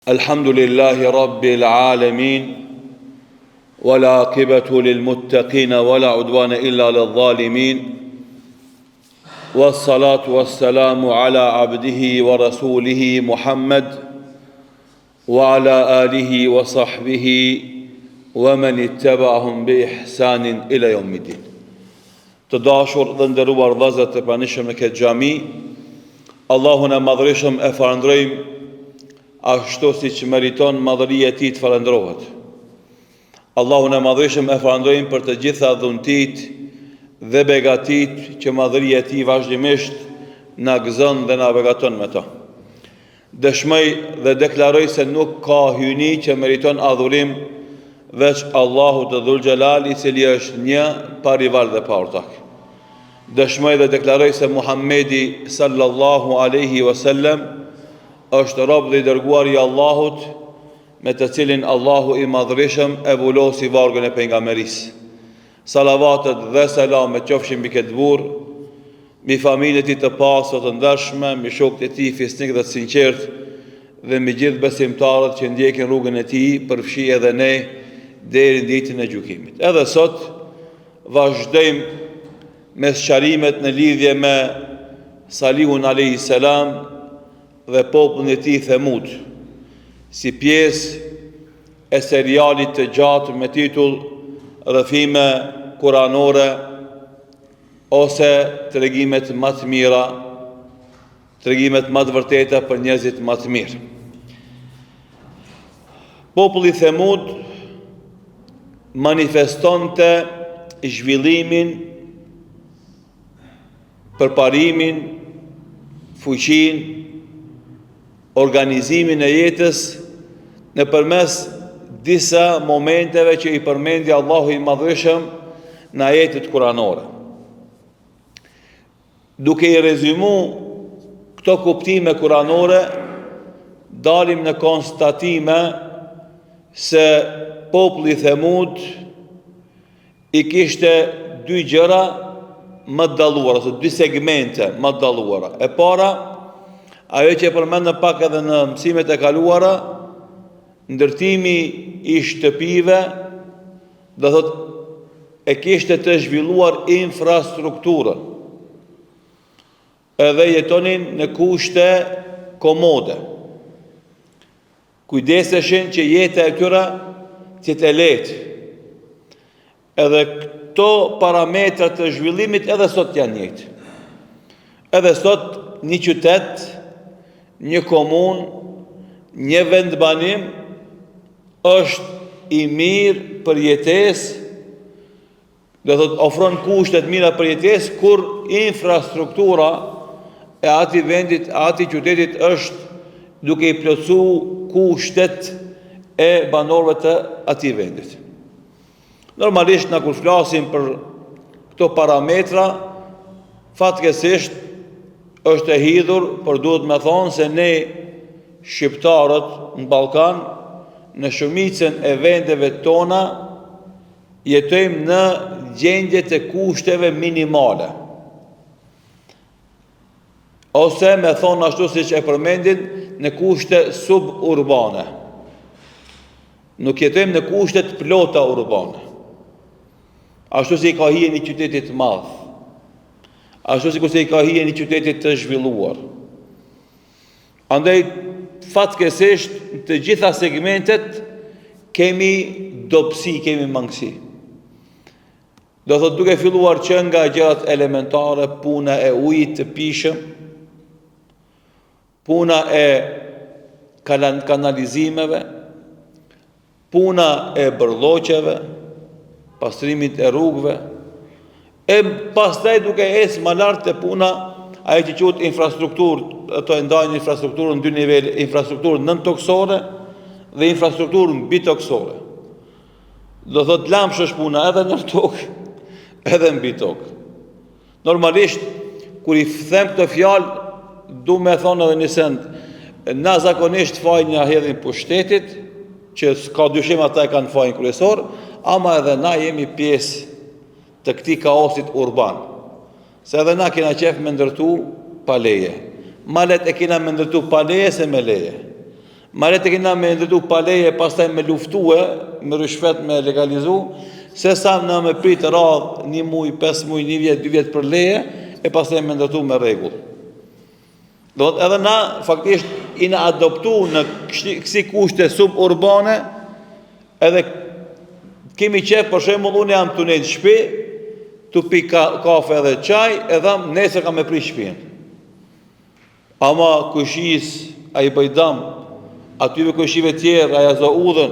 الحمد لله رب العالمين والعاقبة للمتقين ولا عدوان إلا للظالمين والصلاة والسلام على عبده ورسوله محمد وعلى آله وصحبه ومن اتبعهم بإحسان إلى يوم الدين. Të dashur dhe nderuar vëllezër të pranishëm në këtë xhami, Allahun e madhërisëm e falënderojmë ashtu si që meriton madhëria e tij të falëndrohet. Allahun e madhërisëm e falënderojmë për të gjitha dhuntit dhe begatit që madhëria e tij vazhdimisht na gëzon dhe na begaton me to. Dëshmoj dhe deklaroj se nuk ka hyjni që meriton adhurim veç Allahu të Dhul Xhelal, i cili është një, pa rival dhe pa ortak. Dëshmoj dhe deklaroj se Muhammedi sallallahu alaihi wasallam është rob dhe i dërguar i Allahut, me të cilin Allahu i madhërisëm e vulosi vargën e pejgamberisë. Salavatet dhe selamet qofshin mbi këtë burr, mbi familjen e tij të pastër të ndershme, mbi shokët e tij fisnik dhe të sinqert, dhe mbi gjithë besimtarët që ndjekin rrugën e tij, përfshi edhe ne deri në ditën e gjykimit. Edhe sot vazhdojmë me sqarimet në lidhje me Salihun alayhis salam dhe popullin e tij Themud, si pjesë e serialit të gjatë me titull Rrëfime kuranore ose tregimet më të mira, tregimet më të vërteta për njerëzit më të mirë. Populli Themud manifestonte zhvillimin, përparimin, fuqinë, organizimin e jetës nëpërmes disa momenteve që i përmendi Allahu i madhërisëm në ajetet kuranore. Duke i rezimuar këto kuptime kuranore, dalim në konstatime se populli Themud i kishte dy gjëra më të dalluara, ose dy segmente më të dalluara. E para, ajo që e përmendëm pak edhe në mësimet e kaluara, ndërtimi i shtëpive, do thot e kishte të zhvilluar infrastrukturën, edhe jetonin në kushte komode. Kujdeseshin që jeta e tyre të jetë e lehtë. Edhe këto parametrat të zhvillimit edhe sot janë njëjtë. Edhe sot një qytet, një komun, një vendbanim është i mirë për jetesë, do thot ofron kushte të mira për jetesë, kur infrastruktura e atij vendit, atij qytetit është duke i plotësuar kushtet e banorëve të atij vendit. Normalisht na kur flasim për këto parametra, fatkeqësisht është e hidhur, por duhet me thonë se ne shqiptarët në Ballkan, në shumicën e vendeve tona, jetojmë në gjendje të kushteve minimale. Ose me thonë ashtu siç e përmendin, në kushte suburbane. Nuk jetojmë në kushtet plota urbane. Ashtu si ka hije një qytetit të madh. Ashtu si kurse i ka hije një qytetit të zhvilluar. Andaj fatkeqësisht të gjitha segmentet kemi dobësi, kemi mangësi. Do thot duke filluar që nga gjërat elementare, puna e ujit të pishëm, puna e kanalizimeve, puna e bërlloqeve, pastrimit e rrugëve, e pastaj duke ecë më lart te puna ajo që quhet infrastrukturë, ato e ndajnë infrastrukturën në dy nivele, infrastrukturën nën-toksore dhe infrastrukturën mbi-toksore. Do thot lamsh është puna edhe në tokë, edhe mbi tokë. Normalisht kur i them këtë fjalë, du me thonë edhe një send, na zakonisht fajin ja hedhin pushtetit, që s'ka dyshim ata e kanë fajin kryesor, ama edhe na jemi pjesë të këtij kaosit urban. Se edhe na kena qef me ndërtu pa leje. Ma let e kena me ndërtu pa leje se me leje. Marrë të kena me ndërtu pa leje, pastaj me luftue, me rishfet me legalizu, se sa në me pritë radhë 1 muj, 5 muj, 1 vjet, 2 vjet për leje, e pastaj me ndërtu me regull. Do të edhe na faktisht i na adoptu në kësi kushte suburbane, edhe kemi qef, për shembull, unë jam të nejtë shpi, të pi kafe edhe qaj, edhe nesër kam me pri shpinë. Ama kushis, a i bëjdam, atyve kushive tjerë, a jazo udhën,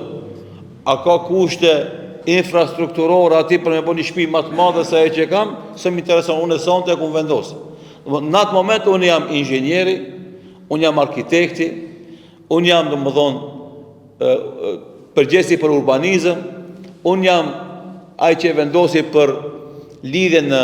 a ka kushte infrastrukturore ati për me bo një shpi matë madhe se e që kam, se më intereson, unë e sonte e ku vendosë. Në atë moment, unë jam inxhinieri, unë jam arkitekti, unë jam, dhe më thonë, përgjesi për urbanizëm, unë jam ai që vendosi për lidhje në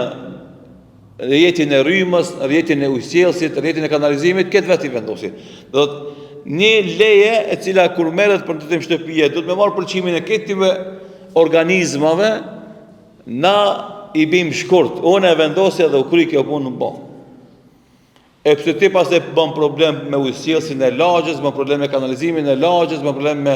rrjetin e rrymës, rrjetin e ujësjellësit, rrjetin e kanalizimit, këtë vetë i vendosi. Do të një leje e cila kur merret për ndërtim shtëpie, do të më marr përqimin e këtyre organizmave, na i bim shkurt. Unë e vendosja dhe u kry kjo punë në bon. E pse ti pas e bën problem me ujësjellësin e lagjës, bën problem me kanalizimin e lagjës, bën problem me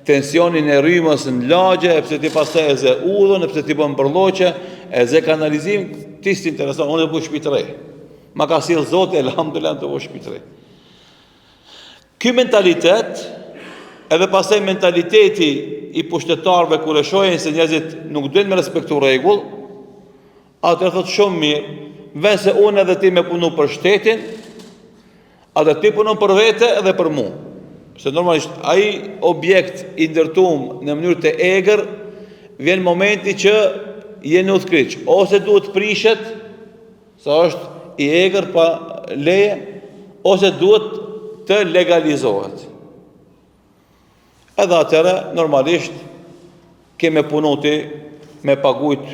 tensionin e rrymës në lagje, e pse ti pas e ze udhën, e pse ti bën përlloqe, e ze kanalizim, ti s'ti intereson, unë e bu shtëpi të re. Ma ka sill Zoti, elhamdulillah, të bu shtëpi të re. Ky mentalitet, edhe pastaj mentaliteti i pushtetarëve kur e shohin se njerëzit nuk duhen me respektu rregull, atë thotë shumë mirë, vetë se unë edhe ti me punu për shtetin, edhe ti punon për vete edhe për mu. Se normalisht ai objekt i ndërtuar në mënyrë të egër, vjen momenti që je në udhkriç, ose duhet prishet, sa është i egër pa leje, ose duhet të legalizohet. Edhe atëre, normalisht, keme punuti me pagujt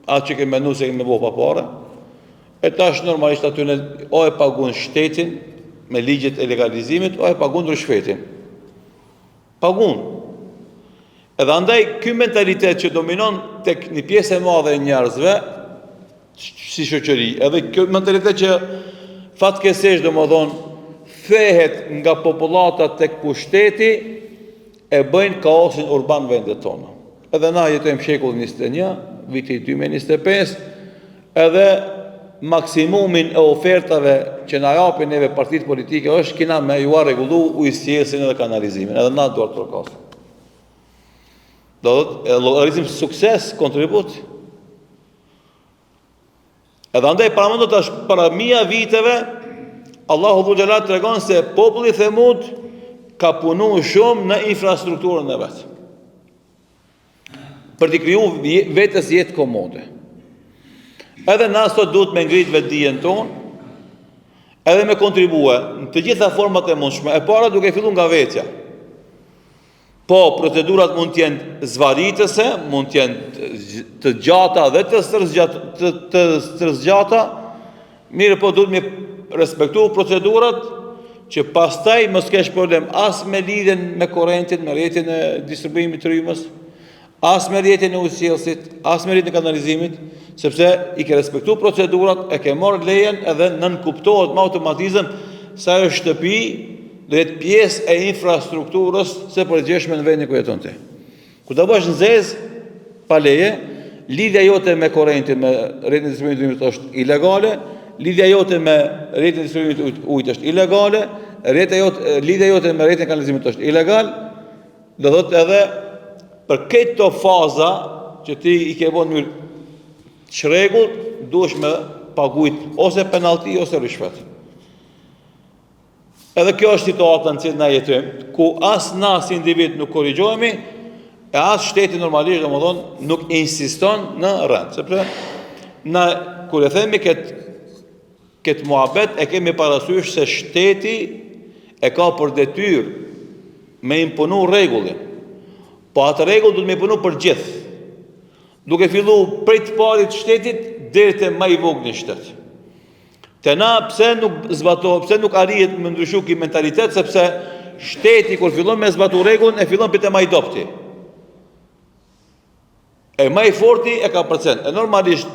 atë që keme menu se keme bo pa pare, e tash normalisht aty në o e pagun shtetin me ligjet e legalizimit, o e pagun rishfetin. Pagun. Edhe andaj, ky mentalitet që dominon tek një pjesë e madhe e njerëzve, si shoqëri, edhe ky mentalitet që fatkeqësisht domethënë thehet nga popullata tek pushteti, e bëjnë kaosin urban vendet tona. Edhe na jetojmë shekullin 21, viti 2025, edhe maksimumin e ofertave që na japin neve partitë politike është kina me ju rregullu ujësjellësin edhe kanalizimin, edhe na duart trokas. Do të llogarizim sukses, kontribut. Edhe andaj paramendo tash para mia viteve, Allahu Dhu Xhelal tregon se populli Themud ka punu shumë në infrastrukturën e vetë, për t'i kriju vetës jetë komode. Edhe na sot duhet me ngrit vetdijen tonë, edhe me kontribue në të gjitha format e mundshme. E para duke filluar nga vetja. Po, procedurat mund t'jenë zvaritëse, mund t'jenë të gjata dhe të stërzgjata, mirë po duhet me respektu procedurat, që pastaj mos kesh problem as me lidhjen me korrentin, me rrjetin e distribuimit të rrymës, as me rrjetin e ujësjellësit, as me rrjetin e kanalizimit, sepse i ke respektu procedurat, e ke marrë lejen edhe nënkuptohet me automatizëm se ajo shtëpi do jetë pjesë e infrastrukturës së përgjithshme në vendin ku jeton ti. Kur do bësh nxez pa leje, lidhja jote me korrentin, me rrjetin e distribuimit të rrymës është ilegale, lidhja jote me rrjetin e distribuimit të ujit është ilegale, lidhja jote me rrjetin e kanalizimit është ilegal, do thotë edhe për këto faza që ti i ke bën në çrregull, duhesh me pagujt ose penallti ose rishfet. Edhe kjo është situata në cilën na jetojmë, ku as na si individ nuk korrigjohemi, e as shteti normalisht domethënë nuk insiston në rend, sepse na kur e themi këtë muhabet e kemi parasysh se shteti e ka për detyrë me imponu rregullin. Po atë rregull duhet me imponu për gjithë. Duke fillu prej të parit shtetit deri te më i vogël shtet. Te na pse nuk zbatohet, pse nuk arrihet me ndryshu ky mentalitet, sepse shteti kur fillon me zbatu rregullin e fillon pite më i dobti. E më i forti e ka përcen. E normalisht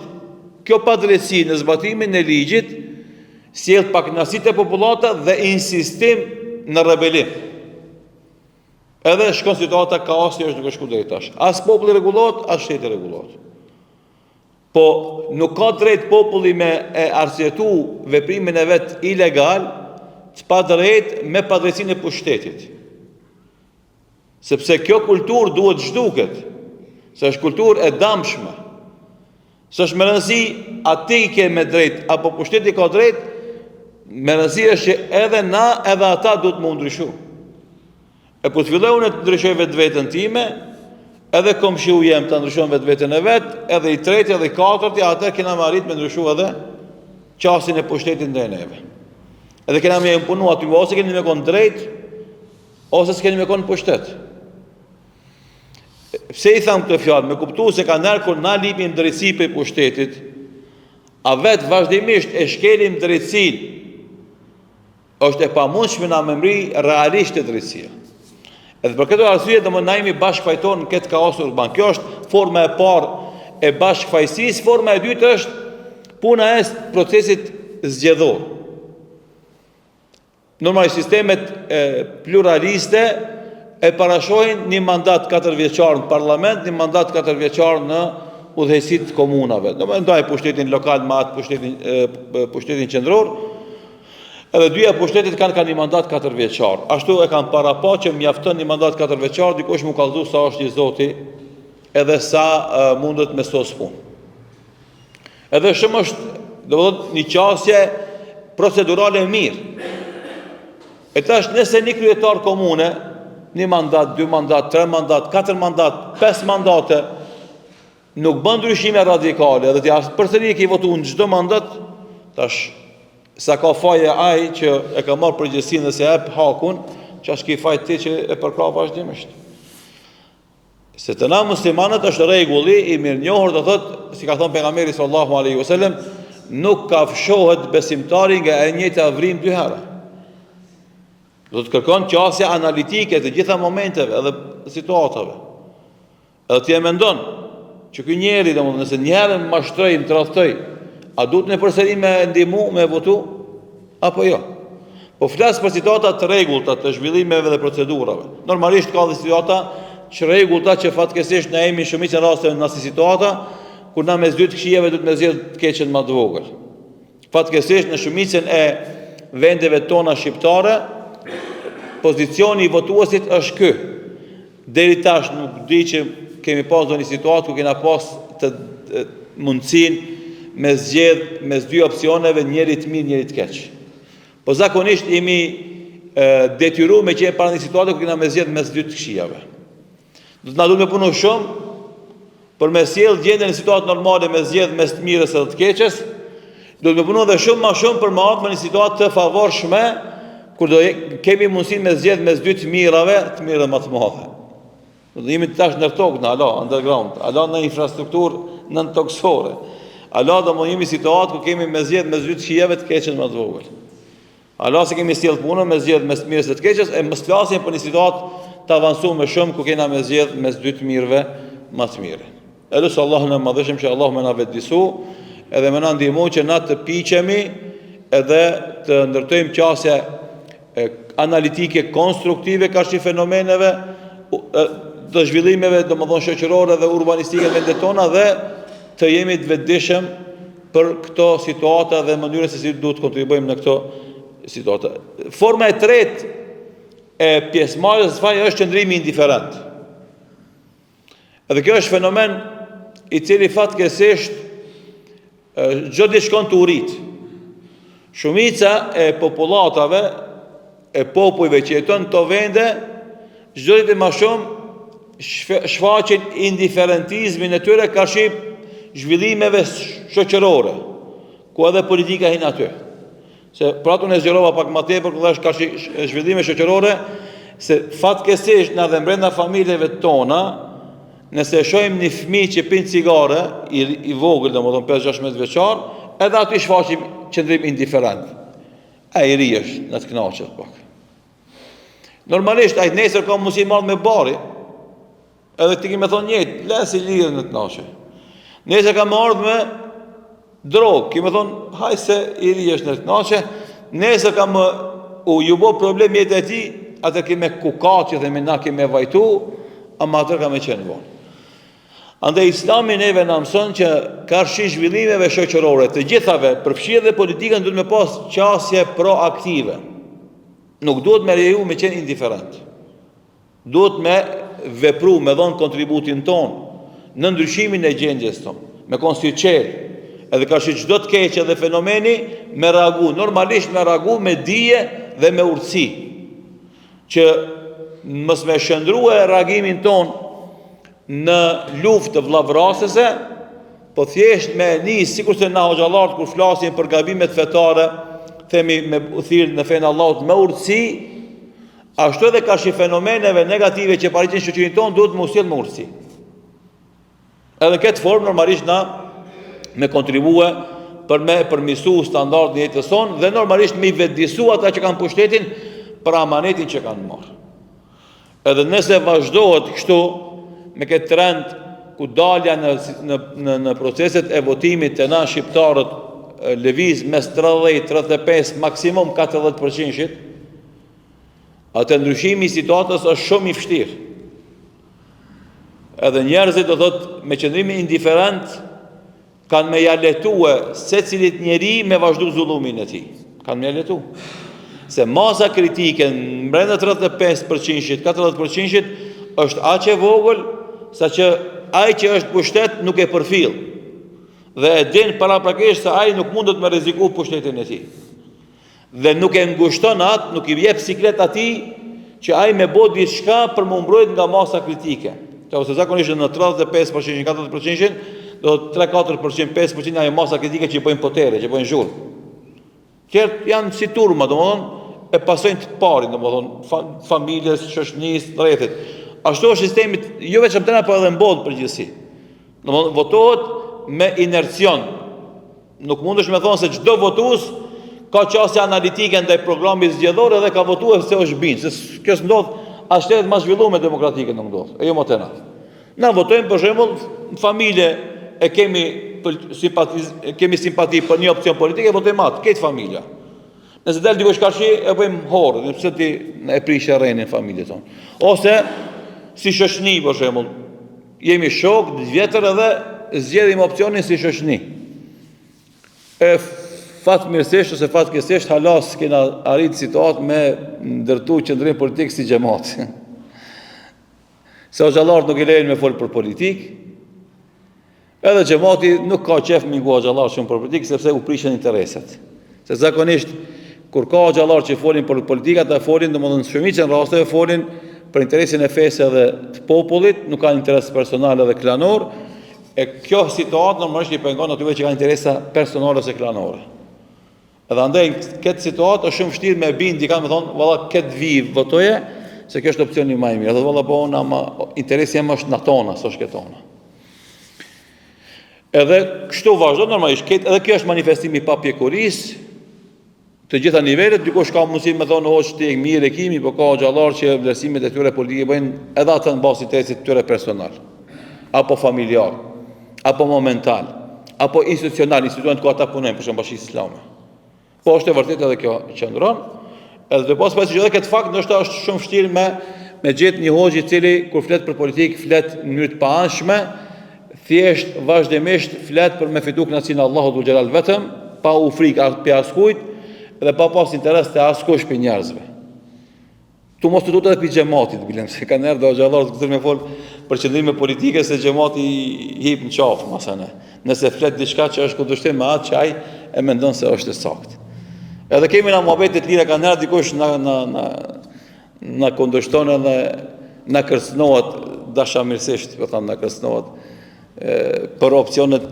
kjo padrejtësi në zbatimin e ligjit sjell pakënaqësi te popullata dhe insistim në rebelim. Edhe shkon situata kaosi është duke shku deri tash. As populli rregullohet, as shteti rregullohet. Po nuk ka drejt populli me e arsyetu veprimin e vet ilegal, të pa drejt me padrejtinë e pushtetit. Sepse kjo kulturë duhet zhduket, se është kulturë e damshme. S'është me rëndësi ati ke me drejt, apo pushteti ka drejt, me rëndësi është që edhe na edhe ata duhet më ndryshu. E kur të filloj unë të ndryshoj vetveten time, edhe komshiu jem të ndryshon vetveten e vet, edhe i treti edhe i katërti, atë kena me arrit me ndryshu edhe qasin e pushtetit ndaj neve. Edhe kena me imponu aty, ose keni me konë drejt, ose s'keni me konë pushtet. Pse i tham këtë fjalë? Me kuptu se ka nërë kur na lipim drejtësi për pushtetit, a vetë vazhdimisht e shkelim drejtësin, është e pamundshme na me mri realisht e drejtësia. Edhe për këtë arsye do më na jemi bashkëfajtor në këtë kaos urban. Kjo është forma e parë e bashkëfajësisë, forma e dytë është puna e procesit zgjedhor. Normalisht sistemet pluraliste e parashohin një mandat 4 vjeçar në parlament, një mandat 4 vjeçar në udhëheqësitë të komunave. Do më ndaj pushtetin lokal me atë pushtetin qendror. Edhe dyja pushtetit kanë një mandat 4 vjeçar. Ashtu e kanë para pa që mjafton një mandat 4 vjeçar, dikush më kallëzu sa është i zoti, edhe sa mundet me sos punë. Edhe shumë është, do të thotë, një qasje procedurale mirë. E tash nëse një kryetar komune, një mandat, 2 mandat, 3 mandat, 4 mandat, 5 mandate, nuk bën ndryshime radikale, edhe t'ja përsëri ke votu në çdo mandat, tash sa ka faje ai që e ka marrë përgjegjësinë dhe se jep hakun, çash ke faj ti që e përkrah vazhdimisht. Se të na muslimanët është rregulli i mirënjohur, do thotë, si ka thënë pejgamberi sallallahu alaihi wasallam, nuk kafshohet besimtari nga e njëjta vrim 2 herë. Do të kërkon qasje analitike të gjitha momenteve edhe situatave. Edhe ti e mendon që ky njeri, domethënë, nëse një herë më mashtroi, më tradhtoi, a duhet në përsëri me ndihmu, me votu, apo jo? Po flas për situata të rregullta të zhvillimeve dhe procedurave. Normalisht ka dhe situata që rregullta që fatkeqësisht na jemi shumicën rasteve në asnjë situata kur na mes dy të këshillave duhet me zgjedh të keqen më të vogël. Fatkeqësisht në shumicën e vendeve tona shqiptare pozicioni i votuesit është ky. Deri tash nuk di që kemi pas një situatë ku kena pas të mundësinë me zgjedh mes 2 opsioneve, njëri të mirë, njëri të keq. Po zakonisht jemi detyruar me qenë para një situate ku kena me zgjedh mes 2 të këshillave. Do të na duhet me punu shumë për me sjell gjendjen në situatë normale me zgjedh mes të mirës edhe të keqes. Do të me punu edhe shumë më shumë për me ardhur në një situatë të favorshme kur do kemi mundësinë me zgjedh mes 2 të mirave, të mirë më të mëdha. Do të jemi tash në tokë, në ala, underground, ala në infrastrukturë nën toksore. Ala do më jemi situatë ku kemi me zgjedh mes 2 të këshillave të keqes më të vogël. Ala se kemi sjell punën me zgjedh mes të mirës dhe të keqes, e mos flasim për një situatë të avancuar më shumë ku kena me zgjedh mes 2 të mirëve më të mirë. Elus Allahun e madhëshëm që Allah më na vetëdisu, edhe më na ndihmo që na të piqemi edhe të ndërtojmë qasje analitike konstruktive ka shi fenomeneve të zhvillimeve domethënë shoqërore dhe urbanistike në vendet tona dhe të jemi të vetëdijshëm për këto situata dhe mënyrën se si duhet të kontribuojmë në këto situata. Forma e tretë e pjesëmarrjes së faj është qëndrimi indiferent. Edhe kjo është fenomen i cili fatkeqësisht çdo ditë shkon të urrit. Shumica e popullatave e popujve që jeton në këto vende çdo ditë më shumë shfaqin indiferentizmin e tyre ka shi zhvillimeve shoqërore, ku edhe politika hin aty. Se për ato ne zgjerova pak më tepër kur thash ka shi zhvillime shoqërore, se fatkeqësisht na dhe brenda familjeve tona, nëse shohim një fëmijë që pin cigare, i vogël, domethënë 5-16 vjeçar, edhe aty shfaqim qëndrim indiferent. Ai i ri është, na të kënaqet pak. Normalisht ai nesër ka mundësi marrë me bari, edhe ti më thon njëjtë, lasi lidhen në të kënaqë. Nesër ka marrë me drogë, ki më thon, haj se i ri është në të kënaqë. Nesër ka më u ju bë problem jetë e tij, atë keme kukat që themi na keme vajtu, ama atër ka me qenë vonë. Andaj Islami neve na mëson që karshi zhvillimeve shoqërore të gjithave, përfshirë dhe politikën, duhet me pas qasje proaktive. Nuk duhet me leju me qenë indiferent. Duhet me vepru, me dhonë kontributin ton në ndryshimin e gjendjes ton, me konsiqerë. Edhe ka që çdo të keqe dhe fenomeni me reagu, normalisht me reagu me dije dhe me urtësi, që mos me shëndrua reagimin ton në luftë vllavrasëse, po thjesht me nisë, sikur se na hoxhallarët kur flasin për gabimet fetare, themi me thirrje në fenë Allahut me urtësi, ashtu edhe ka që fenomeneve negative që paritin shoqërinë tonë duhet me usjell me urtësi. Edhe në këtë formë normalisht na me kontribue për me përmisu standardin e jetës sonë dhe normalisht me i vetëdisu ata që kanë pushtetin për amanetin që kanë marrë. Edhe nëse vazhdohet kështu me këtë trend ku dalja në proceset e votimit të na shqiptarët lëviz mes 30-35 maksimum 40%, atë ndryshimi i situatës është shumë i vështirë. Edhe njerëzit do thotë me qëndrimi indiferent kanë me jaletue se cilit njeri me vazhdu zullumin e ti. Kanë me jaletu. Se masa kritike në brenda 35%, 40% është aq e vogël, sa që ai që është pushtet nuk e përfill. Dhe e din paraprakisht se ai nuk mundet me rreziku pushtetin e tij. Dhe nuk e ngushton atë, nuk i jep siklet atij që ai me bë diçka për më mbrojt nga masa kritike. Ose zakonisht në 35%, 40%, do 3-4%, 5% ajo masa kritike që i bëjnë potere, që i bëjnë zhurmë. Tjerë janë si turma, domethënë e pasojnë të parin, domethënë familjes, shoqënisë, rrethit. Ashtu është sistemi, jo vetëm tani, por edhe në botë përgjithësi. Domethënë votohet me inercion. Nuk mundesh me thonë se çdo votues ka qasje analitike ndaj programit zgjedhor edhe ka votuar se është bind, se kjo s'ndodh as shtetet më zhvilluara demokratike nuk ndodh. Jo më tena. Na votojmë për shembull në familje e kemi simpati për një opcion politike, votojmë atë, këtë familja. Nëse del dikush karshi, e bëjmë horë, nëse ti e prish rrenin familjes tonë. Ose si shoqëni për shembull, jemi shok, vjetër edhe zgjedhim opcionin si shoqëni. E fatmirësisht ose fatkeqësisht halas kena arrit situatë me ndërtu qendrim politik si xhamat. Se hoxhallarët nuk i lejnë me fol për politikë. Edhe xhamati nuk ka qef me ngu hoxhallar shumë për politikë sepse u prishin interesat. Se zakonisht kur ka hoxhallar që folin për politikë, ata folin domethënë shumicën rasteve folin për interesin e fesë edhe të popullit, nuk kanë interes personal edhe klanor. E kjo situatë normalisht i pengon atyve që kanë interesa personale ose klanore. Edhe andaj këtë situatë është shumë vështirë me bindi, kanë me thonë, valla këtë vi votoje, se kjo është opcioni më i mirë. Edhe valla po unë ama interesi jam është natona, s'është ketona. Edhe kështu vazhdo normalisht, edhe kjo është manifestimi i papjekurisë të gjitha nivelet, dikush ka mundësi me thonë hoç ti mirë e kimi, po ka xhallar që vlerësimet e tyre politike bëjnë edhe atë në bazë interesit të tyre personal, apo familjar, apo momental, apo institucionet ku ata punojnë, për shembull Bashkisë Islame. Po është e vërtetë edhe kjo qëndron, edhe do pas që edhe këtë fakt ndoshta është shumë vështirë me gjetë një hoxh i cili kur flet për politikë flet në mënyrë të paanshme, thjesht vazhdimisht flet për me fitu kënaqësinë e Allahut dhul xhelal vetëm, pa u frikë pe askujt dhe pa pas interes të askush për njerëzve. Tu mos të duhet edhe për xhamatit, bilem, se kanë erdhë hoxhallarët këtu me fol për qëndrime politike se xhamati hip në qafë, masane. Nëse flet diçka që është kundërshtim me atë që ai e mendon se është e saktë. Edhe kemi na muhabete të lira, kanë erdhë dikush na kundërshton edhe na kërcënohet dashamirësisht, po them na kërcënohet për opsionet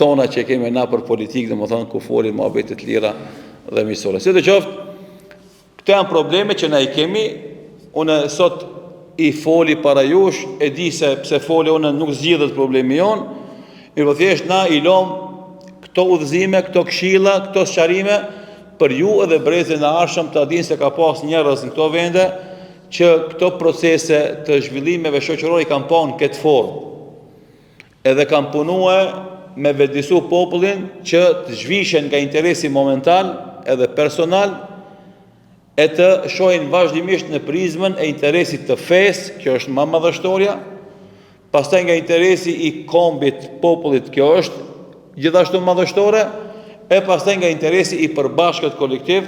tona që kemi na për politikë, domethënë ku folin muhabete të lira dhe miqësore. Si të qoftë, këto janë probleme që na i kemi. Unë sot i foli para jush, e di se pse foli unë nuk zgjidhet problemi jon, mirë thjesht na i lëm këto udhëzime, këto këshilla, këto sqarime për ju edhe brezin e arshëm të dinë se ka pas njerëz në këto vende që këto procese të zhvillimeve shoqërore i kanë pa në këtë formë. Edhe kanë punuar me vetëdisu popullin që të zhvishen nga interesi momental edhe personal, e të shohin vazhdimisht në prizmën e interesit të fesë, kjo është më madhështoria, pastaj nga interesi i kombit, popullit, kjo është gjithashtu madhështore, e pastaj nga interesi i përbashkët kolektiv,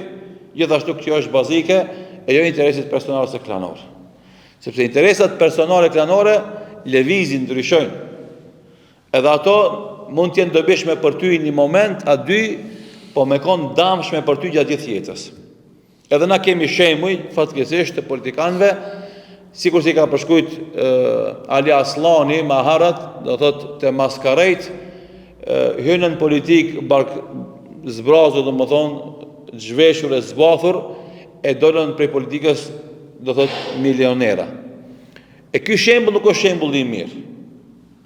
gjithashtu kjo është bazike, e jo interesit personale së klanore. Sepse interesat personale klanore lëvizin, ndryshojnë. Edhe ato mund t'jenë dobishme për ty një moment, a dy, po me konë damshme për ty gjatë gjithë jetës. Edhe na kemi shembuj, fatkeqësisht, të politikanëve, sikur si ka përshkruajt Ali Aslani, Maharat, do thotë të maskarejt, hynën politik zbrazu, do më thonë, zhveshur e zbathur, e dolën prej politikës, do thotë, milionera. E ky shembull nuk është shembull i mirë.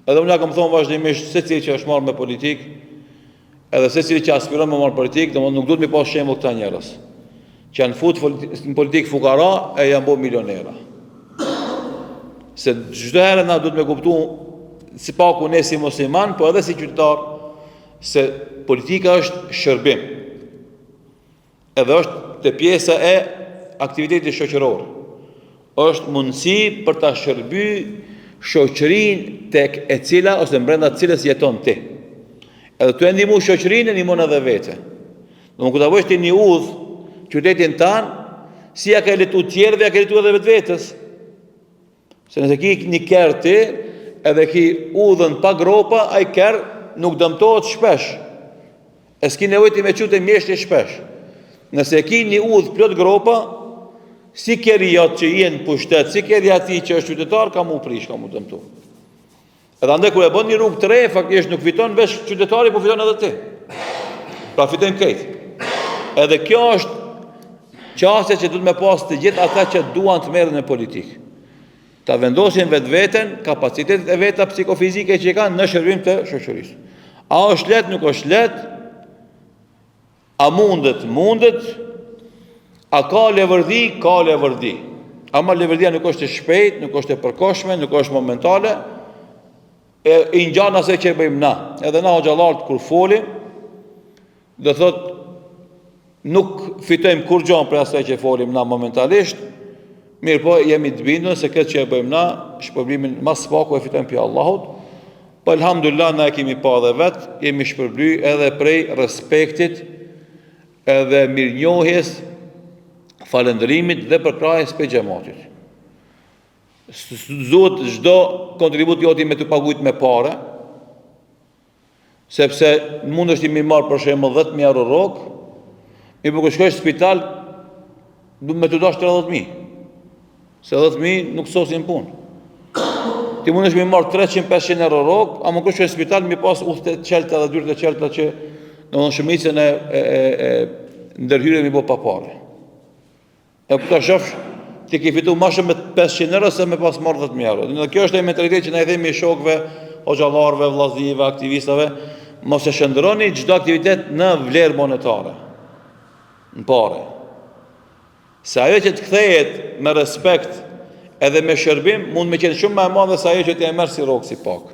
Edhe unë ja kam thonë vazhdimisht, secili që është marrë me politikë, edhe secili që aspiron me marrë politikë, domethënë nuk duhet mi pas shembull këta njerëz, që janë futur në politikë fukara e janë bërë milionera. Se çdo herë na duhet me kuptu si paku ne si musliman, po edhe si qytetar, se politika është shërbim. Edhe është të pjesa e aktivitetit shoqëror. Është mundësi për ta shërby shoqërinë tek e cila ose brenda të cilës jeton ti. Edhe tu e ndihmu shoqërinë, e ndihmon edhe vete. Domthonë kur ta bësh ti një udhë qytetin tan, si ja ka letu tjerëve, ja ka letu edhe vetvetes. Se nëse ki një kerr ti, edhe ki udhën pa gropa, ai kerr nuk dëmtohet shpesh. E s'ki nevojë ti me çute mjeshtri shpesh. Nëse ki një udhë plot gropa, si kerrijat që jenë pushtet, si kerrijati që është qytetar, ka mu prish, ka mu dëmtu. Edhe andaj kur e bën një rrugë të re, faktikisht nuk fiton veç qytetari, po fiton edhe ti. Pra fitojmë krejt. Edhe kjo është qasja që duhet me pas të gjithë ata që duan të merren në politikë. Ta vendosin vetveten, kapacitetet e veta psikofizike që kanë në shërbim të shoqërisë. A është lehtë, nuk është lehtë? A mundet? Mundet. A ka levërdi? Ka levërdi. Ama levërdia nuk është e shpejt, nuk është e përkohshme, nuk është momentale. I ngjan asaj që bëjmë na. Edhe na xhallarët kur folim, do thotë nuk fitojmë kur gjon për asaj që folim na momentalisht. Mirë po, jemi të bindur se këtë që e bëjmë na, shpërblimin mas paku e fitojmë prej Allahut. Po elhamdulillah na e kemi pa dhe vetë, jemi shpërbly edhe prej respektit, edhe mirënjohjes, falëndërimit dhe përkrahjes për xhamatit. Zot çdo kontribut joti me të paguajt me parë, sepse mund është i mi marë për shembull 10.000 euro rrok, mi për shkosh në spital, du me të dash 30.000. Se 10.000 nuk sosin punë. Ti mund është mi marë 300-500 euro rrok, a më kështë në spital mi pas uhte qelta dhe dyrët e qelta që në shumicën e ndërhyre mi bo pa pare. E për të shofsh, ti ki fitu ma shumë me 500 euro se me pas marë 10.000 euro. Dhe kjo është e mentalitet që ne i themi shokve, hoxhallarëve, vllazive, aktivistave, mos e shëndroni çdo aktivitet në vlerë monetare, në pare. Se ajo që të kthehet me respekt edhe me shërbim, mund me qenë shumë më e madhe se ajo që t'ja merr si rrok si pak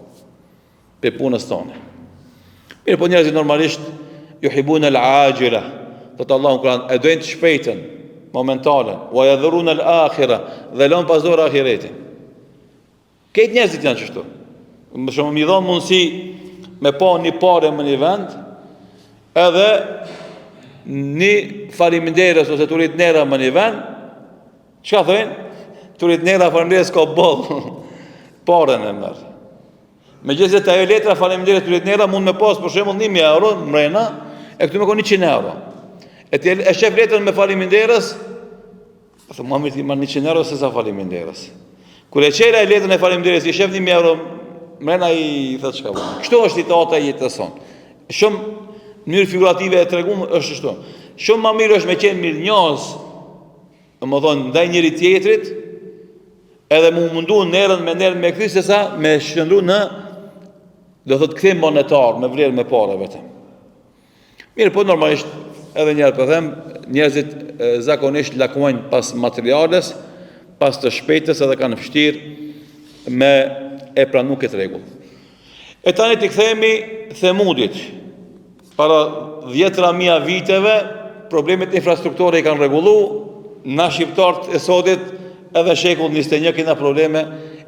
për punës tonë. Mirë, po njerëzit normalisht yuhibuna al-ajila. Thotë Allahu në Kur'an, e dojnë të shpejtën, momentalen, wa yadhuruna al-akhirah, dhe lënë pas dorë ahiretin. Këtë njerëzit janë kështu. Më shumë mi dhonë mundësi me pa një pare më një vend, edhe një faleminderes ose turitnera më një vend, që ka thëjnë? Turitnera faleminderes ka bëllë, paren e mërë. Me gjithë se të ajo letra faleminderes turitnera mund me pas për shembull 1.000 euro mrena, e këtu me ko 100 euro. E shef letrën me faleminderes, thë ma mirë ti marë 100 euro se sa faleminderes. Kur e qera e letrën e faleminderes, i shef 1.000 euro mrena, i thëtë që ka vënë. Kështu është i tata i jetës sonë. Shumë mënyrë figurative e treguam është kështu. Shumë më mirë është me qenë mirënjohës, domethënë ndaj njëri tjetrit, edhe mu mundu nerën me kthy se sa me shndru në, do thotë kthim monetar, me vlerë me parë vetëm. Mirë, po normalisht edhe njerë po them, njerëzit zakonisht lakmojnë pas materiales, pas të shpejtës edhe kanë vështirë me e pranu këtë rregull. E tani t'i kthehemi Themudit. Para 10.000 viteve, problemet infrastrukture i kanë rregullu, na shqiptarët e sotit edhe shekull 21 kena probleme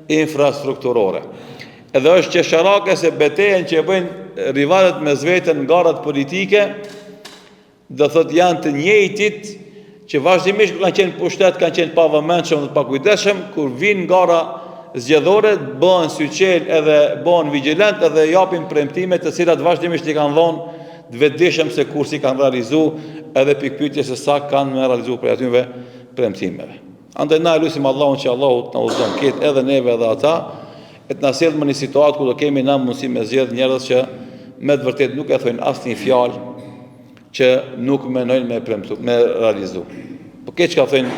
infrastrukturore. Edhe është qesharake se betejën që e bëjnë rivalet me zveten ngarat politike, dhe thot janë të njëjtit që vazhdimisht kanë qenë pushtet, kanë qenë pa vëmendshëm dhe pa kujdesshëm, kur vinë ngara zgjedhore, bëhen syqel edhe bëhen vigjilent edhe japin premtime të cilat vazhdimisht i kanë dhënë të vetëdijshëm se kur si kanë realizu edhe pikpyetje se sa kanë me realizu për atyve premtimeve. Andaj na lutim Allahun që Allahu të na udhëzon këtë edhe neve edhe ata, e të na sjellë në një situatë ku do kemi na mundësi me zgjedh njerëz që me të vërtetë nuk e thojnë asnjë fjalë që nuk menojnë me realizu. Po këtë që ka thënë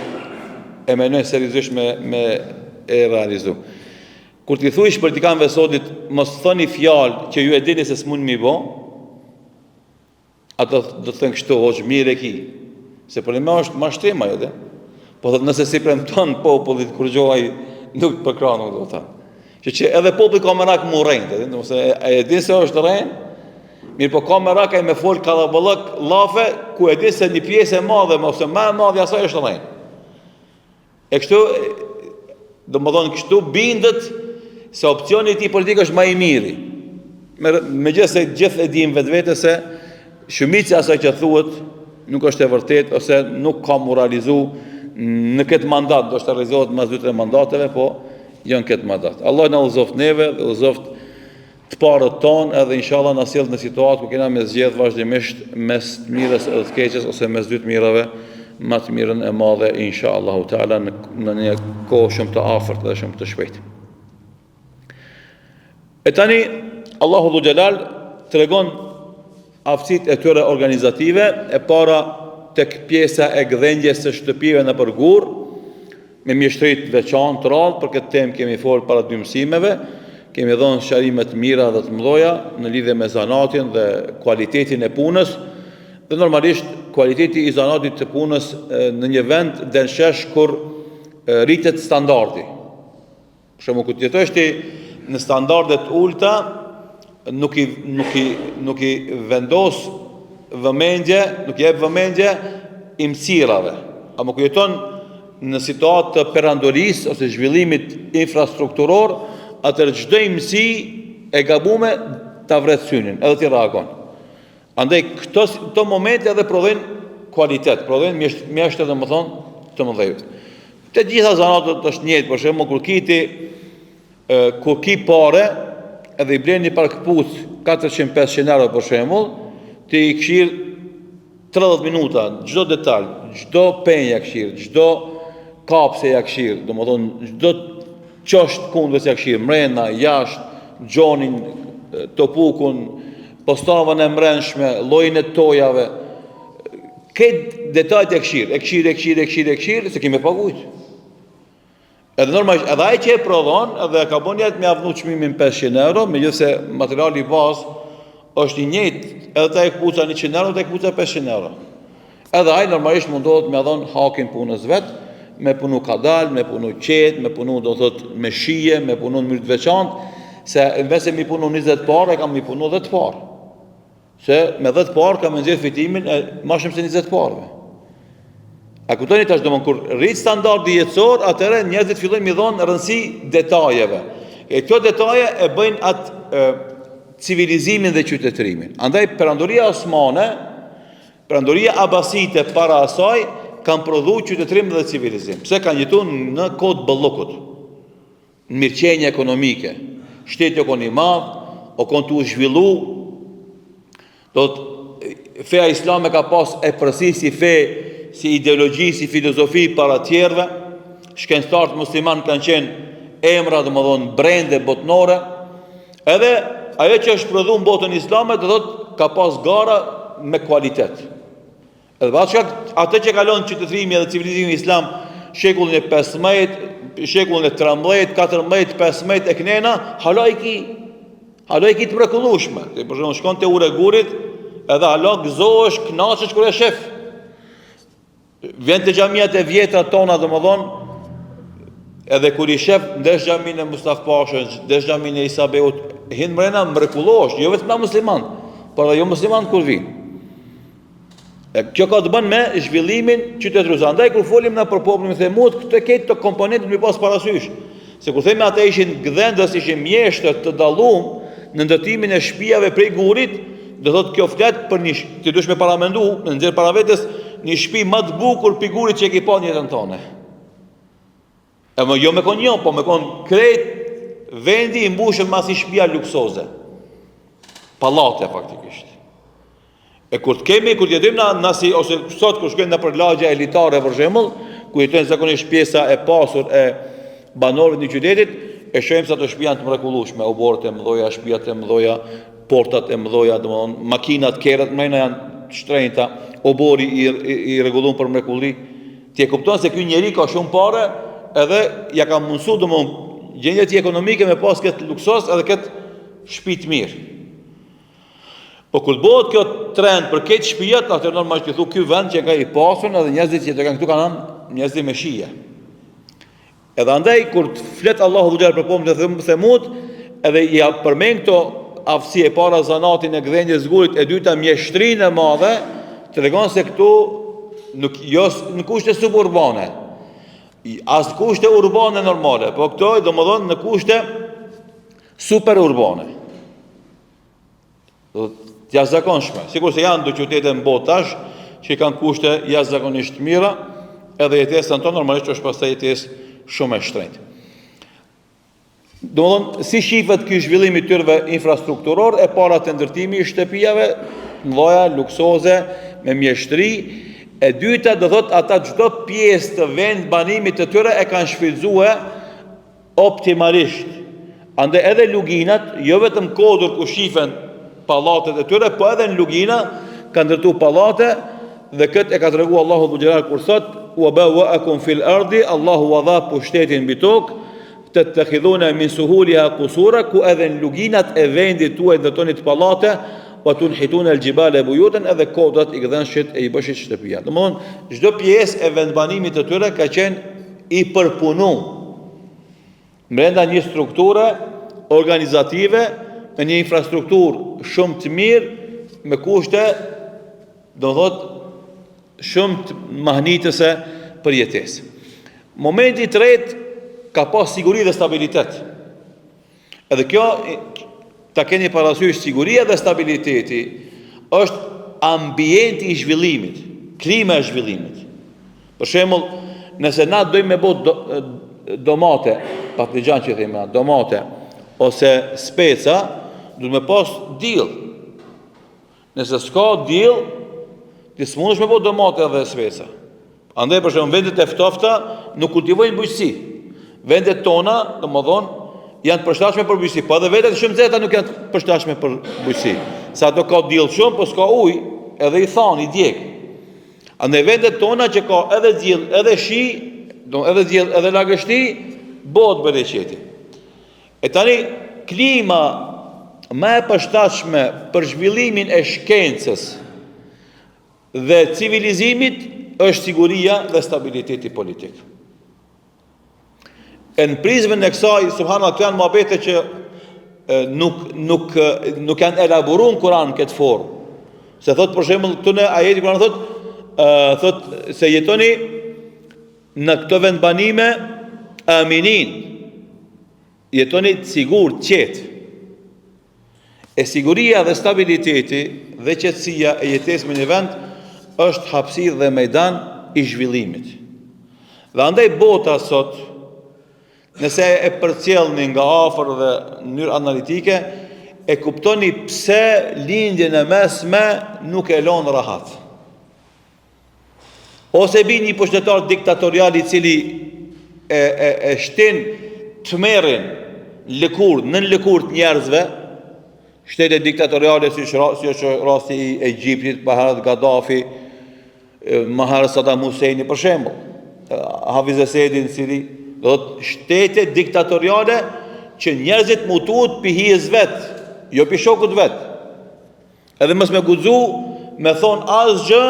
e menojnë seriozisht me e realizu. Kur t'i thuish politikanëve sotit, mos thoni fjalë që ju e dini se s'mund mi bo, ato do të thënë kështu, hoqë mirë e ki. Se problema është mashtrima edhe. Po thëtë nëse si premton popullit, kur gjohaj nuk të përkra nuk do të thënë. Që edhe popullit ka merak mu rejnë, nëse e din se është rejnë, mirë po ka merak e me folë kalabalëk lafe, ku e din se një pjesë e madhe, ose me madhe asaj është rejnë. E kështu, do më thonë kështu, bindët se opcioni ti politikë është ma i miri. Me gjithë se gjithë e dim vetë se shumica asaj që thuhet nuk është e vërtet, ose nuk ka moralizu në këtë mandat, do shtë realizohet mas 2-3 mandateve, po janë këtë mandat. Allah na udhëzoft neve, dhe udhëzoft të parët tonë, edhe inshallah na sjell në situatë ku kena me zgjedh vazhdimisht mes të mirës edhe të keqes, ose mes dy të mirave, më të mirën e madhe inshallah taala në një kohë shumë të afërt dhe shumë të shpejtë. E tani Allahu Dhu Xhelal tregon aftësitë e tyre organizative, e para tek pjesa e gdhendjes së shtëpive në përgur, me mjeshtrit veçantë të radhë, për këtë temë kemi folë para 2 mësimeve, kemi dhënë sharime të mira dhe të mëdha në lidhje me zanatin dhe kualitetin e punës, dhe normalisht kualiteti i zanatit të punës në një vend denshesh kur rritet standardi. Për shembull, kur jetosh ti në standardet ulta, nuk i vendos vëmendje, nuk i jep vëmendje imsirave. Ama kur jeton në situatë të perandorisë ose zhvillimit infrastrukturor, atër çdo imsi e gabume ta vret synin, edhe ti reagon. Andaj këto momente edhe prodhojnë kualitet, prodhojnë mjeshte dhe më thonë të mëdhejt. Të gjitha zanatët është njëjtë, për shembull kur ki pare, edhe i blen një par këpuc 400-500 euro për shembull, ti i këshir 30 minuta, çdo detaj, çdo penja këshir, çdo kapse ja këshir, do më thonë çdo qosht kundës ja këshir, mrena, jashtë, gjonin, topukun, postavën e mrenshme, llojin e tojave, këtë detajt e këshir, se kime pagujt. Edhe normalisht, edhe ai që e prodhon, edhe ka bën jetë me avnu çmimin 500 euro, megjithëse materiali i bazë është i njëjtë, edhe ta e këpuca 100 euro, ta e këpuca 500 euro. Edhe ai normalisht mundohet me dhon hakin punës vet, me punu kadal, me punu qetë, me punu do thot me shije, me punu në mënyrë të veçantë, se nëse mi punu 20 parë, kam mi punu 10 parë. Se me 10 parë kam nxjerr fitimin e më shumë se 20 parëve. A kuptoni tash domon kur rrit standardi jetësor, atëherë njerëzit fillojnë mi dhon rëndësi detajeve. E këto detaje e bëjnë atë civilizimin dhe qytetërimin. Andaj perandoria osmane, perandoria abasite para asaj kanë prodhuar qytetërim dhe civilizim. Pse kanë jetuar në kod bollokut. Në mirëqenie ekonomike. Shteti o konë i madh, o konë të zhvillu. Feja islame ka pas e përsi si fe, si ideologji, si filozofi para tjerve. Shkencëtarët musliman kanë qenë emra, domethënë brende botnore. Edhe ajo që është prodhuar në botën islame, do thotë ka pas gara me kualitet. Edhe bashkë atë që kalon qytetërimi dhe civilizimi islam shekullin e 15, shekullin e 13, 14, 15 e kënena, hala i ki të mrekullueshme. Për shembull shkon te ure gurit, edhe hala gëzohesh, kënaqesh kur e shef. Vjen te xhamiat e vjetra tona, domethënë, edhe kur i shef ndesh xhamin e Mustafa Pashës, ndesh xhamin e Isa Beut, hin mrena mrekullohesh, jo vetëm musliman, por jo musliman kur vin. Kjo ka të bën me zhvillimin qytetëror. Andaj kur folim na për popullin e Themut, këtë këtë komponentë më pas parasysh. Se kur themi ata ishin gdhendës, ishin mjeshtër të dalluar në ndërtimin e shtëpiave prej gurit, do thotë kjo flet për një ti duhet me paramendu në nxjerr para vetes një shtëpi më të bukur pigurit që e ke pa në jetën tonë. Jo me kon një, po me kon krejt vendi i mbushur me si shtëpia luksoze. Pallate faktikisht. E kur të jetojmë na si ose sot kur shkojmë në për lagje elitare për shembull, ku jetojnë zakonisht pjesa e pasur e banorëve të qytetit, e shohim se ato shtëpi janë të mrekullueshme, oborët e mëdha, shtëpiat e mëdha, portat e mëdha, domthonë makinat, kerrat mëna janë shtrenjta, obori i rregulluar për mrekulli. Ti e kupton se ky njeri ka shumë parë, edhe ja ka mundsuar domthonë gjendja e ekonomike me pas këtë luksos edhe këtë shtëpi të mirë. Po kur bëhet kjo trend për këtë shtëpiat, atë normal që thu ky vend që ka i pasur edhe njerëzit që kanë këtu kanë njerëz me shije. Edhe andaj kur të flet Allahu dhe për popullin e Themut, edhe ja përmend këto aftësi e para zanatin e gdhendjes gurit, e dyta mjeshtrinë e madhe, tregon se këtu nuk në kushte suburbane, as në kushte urbane normale, po këto domethënë në kushte superurbane. Të jashtëzakonshme. Sikur se janë do qytete në botë tash që kanë kushte jashtëzakonisht mira, edhe jetesa tonë normalisht është pastaj jetesë shumë e shtrenjtë. Domthonë, si shifet ky zhvillim i tyrve infrastrukturor, e para të ndërtimi i shtëpiave mëdha, luksoze, me mjeshtri, e dyta do thotë ata çdo pjesë të vend banimit të tyre e kanë shfrytzuar optimalisht. Andaj edhe luginat, jo vetëm kodër ku shifen pallatet e tyre, po edhe në lugina kanë ndërtuar pallate, dhe këtë e ka treguar Allahu Dhu Xhelal kur thot: "Wa bawwa'akum fil ardi", Allahu u dha pushtetin mbi tokë, "tattakhidhuna min suhuliha qusura", ku edhe në luginat e vendit tuaj ndërtoni pallate, "wa tunhituna al-jibala buyutan", edhe kodrat i gdhenshit e i bëshit shtëpia. Domthonë, çdo pjesë e vendbanimit të tyre ka qenë i përpunuar brenda një strukture organizative, me një infrastrukturë shumë të mirë, me kushte, do thotë, shumë të mahnitëse për jetesë. Momenti i tretë ka pas siguri dhe stabilitet. Edhe kjo ta keni parasysh, siguria dhe stabiliteti është ambienti i zhvillimit, klima e zhvillimit. Për shembull, nëse na dojmë me bë domate, patligjan që themi, domate ose speca, duhet me pas diell. Nëse s'ka diell, ti s'mundesh me bë domate edhe speca. Andaj për shembull, vendet e ftofta nuk kultivojnë bujqësi. Vendet tona, domethënë, janë të përshtatshme për bujqësi, po edhe vendet shumë zeta nuk janë të përshtatshme për bujqësi. Sa ato ka diell shumë, po s'ka ujë, edhe i than, i djeg. Andaj vendet tona që ka edhe diell, edhe shi, edhe diell, edhe lagështi, bëhet bereqeti. E tani klima më e përshtatshme për zhvillimin e shkencës dhe civilizimit është siguria dhe stabiliteti politik. E në prizmen e kësaj, subhanallahu, janë muhabete që nuk janë elaboruar në Kur'an në këtë formë. Se thot për shembull këtu në ajeti Kur'an thot se jetoni në këto vendbanime aminin, jetoni të sigurt, qetë. E siguria dhe stabiliteti dhe qetësia e jetesës në një vend është hapësirë dhe mejdan i zhvillimit. Dhe andaj bota sot, nëse e përcjellni nga afër dhe në mënyrë analitike, e kuptoni pse lindjen e mesme nuk e lën rahat. Ose bin një pushtetar diktatorial i cili e shtin tmerrin nën lëkurë të njerëzve, shtete diktatoriale si është rasti i Egjiptit, Baharat Gaddafi, Maher Saddam Husseini për shembull, Hafiz Esedi në Siri, do të shtete diktatoriale që njerëzit mutuat pi hijes vet, jo pi shokut vet. Edhe mos me guxu me thon asgjë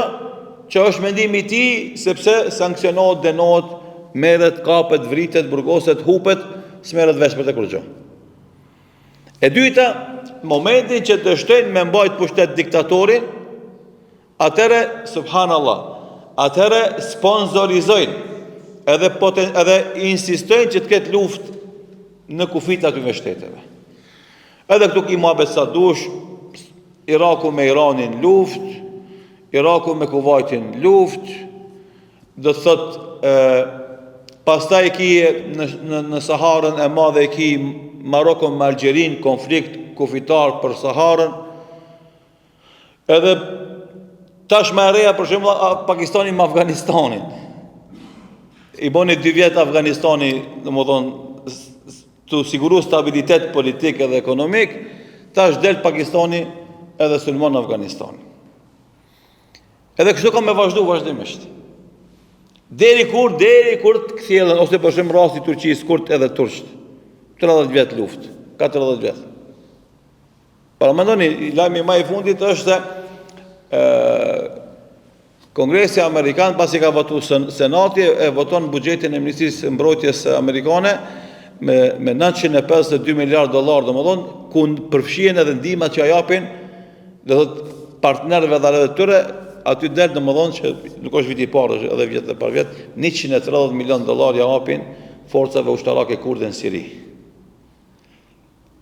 që është mendimi i tij, sepse sanksionohet, dënohet, merret, kapet, vritet, burgoset, hupet, s'merret vesh për të kurrë. E dyta, momentin që dështojnë me mbajt pushtet diktatorin, Atëre, subhanallah, atëre sponsorizojnë edhe insistojnë që të ketë luftë në kufit atyve shteteve. Edhe këtu ki muhabet sa dush, Iraku me Iranin luftë, Iraku me Kuvajtin luftë, do të thotë pastaj ki në Saharën e madhe ki Marokon me Algjerin, konflikt kufitar për Saharën. Edhe tash me reja për shembull Pakistani me Afganistanin. I boni 2 vjet Afganistani, domethënë të siguru stabilitet politik edhe ekonomik, tash del Pakistani edhe sulmon Afganistani. Edhe kështu ka me vazhdimisht. Deri kur të kthjellën, ose për shembull rasti Turqisë, kurt edhe turqt. 30 vjet luftë, 40 vjet. Para mendoni, lajmi më i fundit është se Kongresi Amerikan pasi ka votuar Senati e voton buxhetin e Ministrisë së Mbrojtjes Amerikane me 952 miliard dollar, domethënë ku përfshihen edhe ndihmat që japin, do thotë partnerëve dhe të tyre, aty del domethënë që nuk është viti i parë, edhe vjet e parë vjet, 130 milion dollar japin forcave ushtarake kurde në Siri.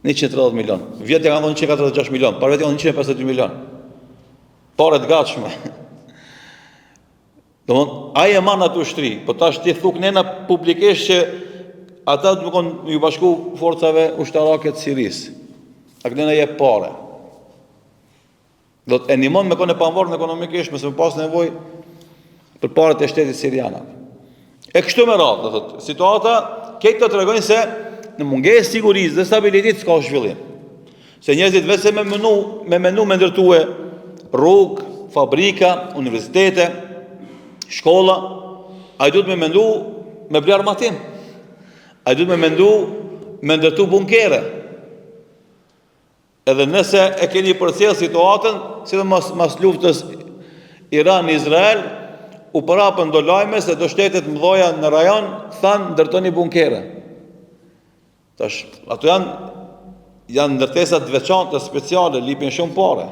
130 milion. Vjetë kanë dhënë 146 milion, para vetë kanë 152 milion. Pare të gatshme. Domthon, ai e marr atë ushtri, po tash ti thuk nëna publikisht që ata do të kanë ju bashku forcave ushtarake të Sirisë. A këna jep parë. Do të ndihmon me konë pavarur ekonomikisht, mëse pas nevojë për parët e shtetit sirian. E kështu me radhë, do thotë, situata këto tregojnë se në mungesë sigurisë dhe stabilitet s'ka zhvillim. Se njerëzit vetëm me menu me ndërtue rrugë, fabrika, universitete, shkolla, ai duhet me mendu me bler armatim. Ai duhet me mendu me ndërtu bunkere. Edhe nëse e keni përcjell situatën, sidomos mas luftës Iran-Izrael, u përhapën do lajme se do shtetet mëdha në rajon thanë ndërtoni bunkere. Tash, ato janë ndërtesa të veçanta, speciale, lipin shumë parë.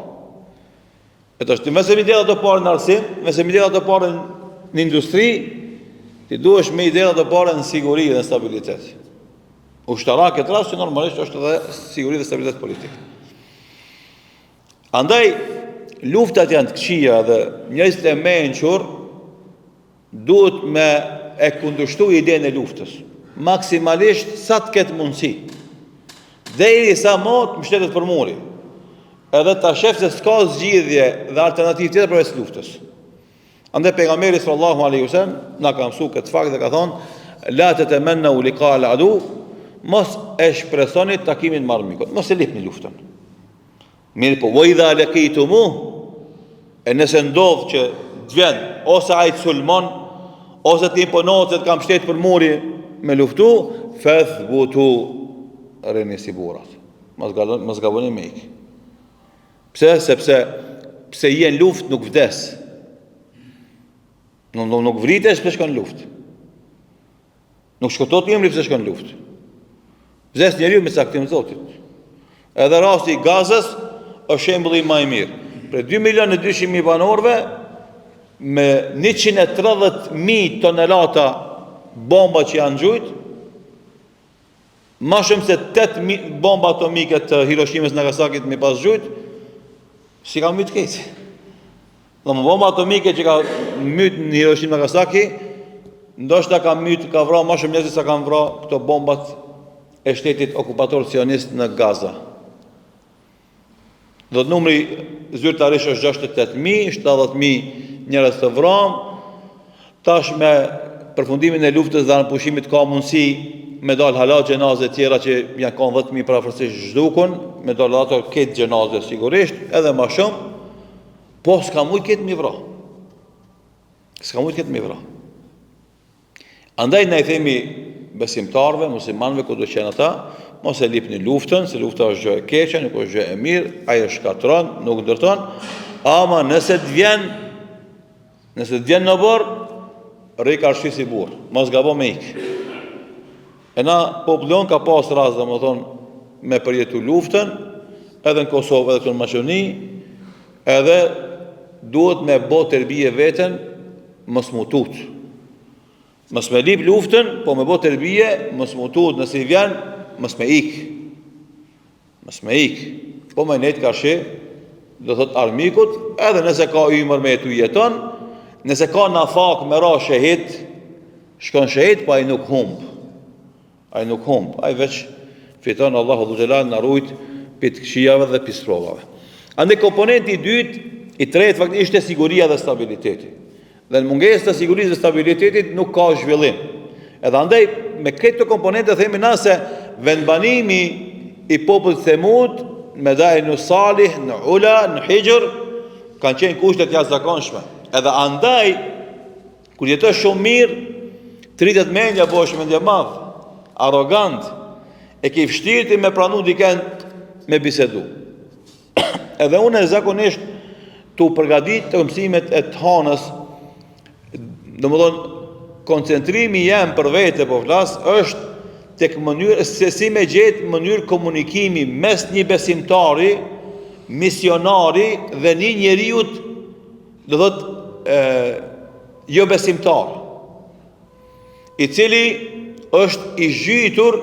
E tash, nëse mi dera të parë në arsim, nëse mi dera të parë në industri, ti duhesh me i dera të parë në siguri dhe stabilitet. Ushtarak e rast që normalisht është edhe siguri dhe stabilitet politik. Andaj, luftat janë të këqija dhe njerëzit e mençur duhet me e kundërshtu idenë e luftës. Maksimalisht sa të ketë mundësi. Deri sa mot mbështetet për muri. Edhe ta shef se s'ka zgjidhje dhe alternativë tjetër përveç luftës. Andaj pejgamberi sallallahu alaihi wasallam na ka mësuar këtë fakt dhe ka thonë la tatamannu liqa al-adu, mos e shpresoni takimin me armikut, mos e lipni luftën. Mirë po, wa idha laqitumu, e nëse ndodh që të vjen ose ai të sulmon ose të imponohet se të kam mbështet për muri me luftu, fathbutu, reni si burrat. Mos gaboni me ik. Pse? Sepse jenë luft nuk vdes. Nuk vritesh pse shkon luft. Nuk shkotot emri pse shkon luft. Vdes njeriu me caktim të Zotit. Edhe rasti i Gazës është shembulli më i mirë. Për 2.200.000 banorëve me 130.000 tonelata bomba që janë gjujt, ma shumë se 8 bomba atomike të Hiroshimës Nagasakit me pas gjujt, si ka mytë kejtë. Dhe më bomba atomike që ka mytë në Hiroshima Nagasaki, ndoshta ka vra ma shumë njerëz se kanë vra këto bombat e shtetit okupator sionist në Gaza. Do të numri zyrtarisht është 68.000, 70.000 njerëz të vram. Tash me përfundimin e luftës dhe pushimit ka mundësi me dal hala gjenaze tjera që janë kanë 10.000 parafërsisht zhdukun, me dal ato këtë gjenaze sigurisht, edhe ma shumë, po s'ka mujt këtë mi vra. S'ka mujt këtë mi vra. Andaj ne i themi besimtarve, muslimanve, ku do qenë ata, mos e lipni luftën, se lufta është gjë e keqe, nuk është gjë e mirë, ajo shkatron, nuk ndërton, ama nëse të vjen në borë, rrik arshi si burr, mos gabo me ik. E na popullon ka pas rast, domethënë, me përjetu luftën, edhe në Kosovë, edhe këtu në Maqedoni, edhe duhet me bë tërbije veten, mos mu tut. Mos me lip luftën, po me bë tërbije, mos mu tut, nëse i vjen, mos me ik. Mos me ik. Po me net ka shi, do thot armikut, edhe nëse ka ymër me tu jeton, nëse ka nafak me ra shehit, shkon shehit, po ai nuk humb. Ai nuk humb, ai veç fiton Allahu Dhu Xhelal na rujt pit këshijave dhe pistrovave. Ande komponenti i dytë, i tretë faktikisht është siguria dhe stabiliteti. Dhe në mungesë të sigurisë dhe stabilitetit nuk ka zhvillim. Edhe andaj me këto komponente themi na se vendbanimi i popullit Thamud me Dainu Salih në Ula, në Hijr kanë qenë kushtet jashtëzakonshme. Edhe andaj kur jetosh shumë mirë, tritet mendja bosh mendje madh, arrogant, e ke vështirë me pranu dikën me bisedu. Edhe unë zakonisht tu përgatit të mësimet e të hanës, domethënë koncentrimi jam për vete po flas është tek mënyrë se si me gjetë mënyrë komunikimi mes një besimtari, misionari dhe një njeriu do thotë jo besimtar, i cili është i zhytur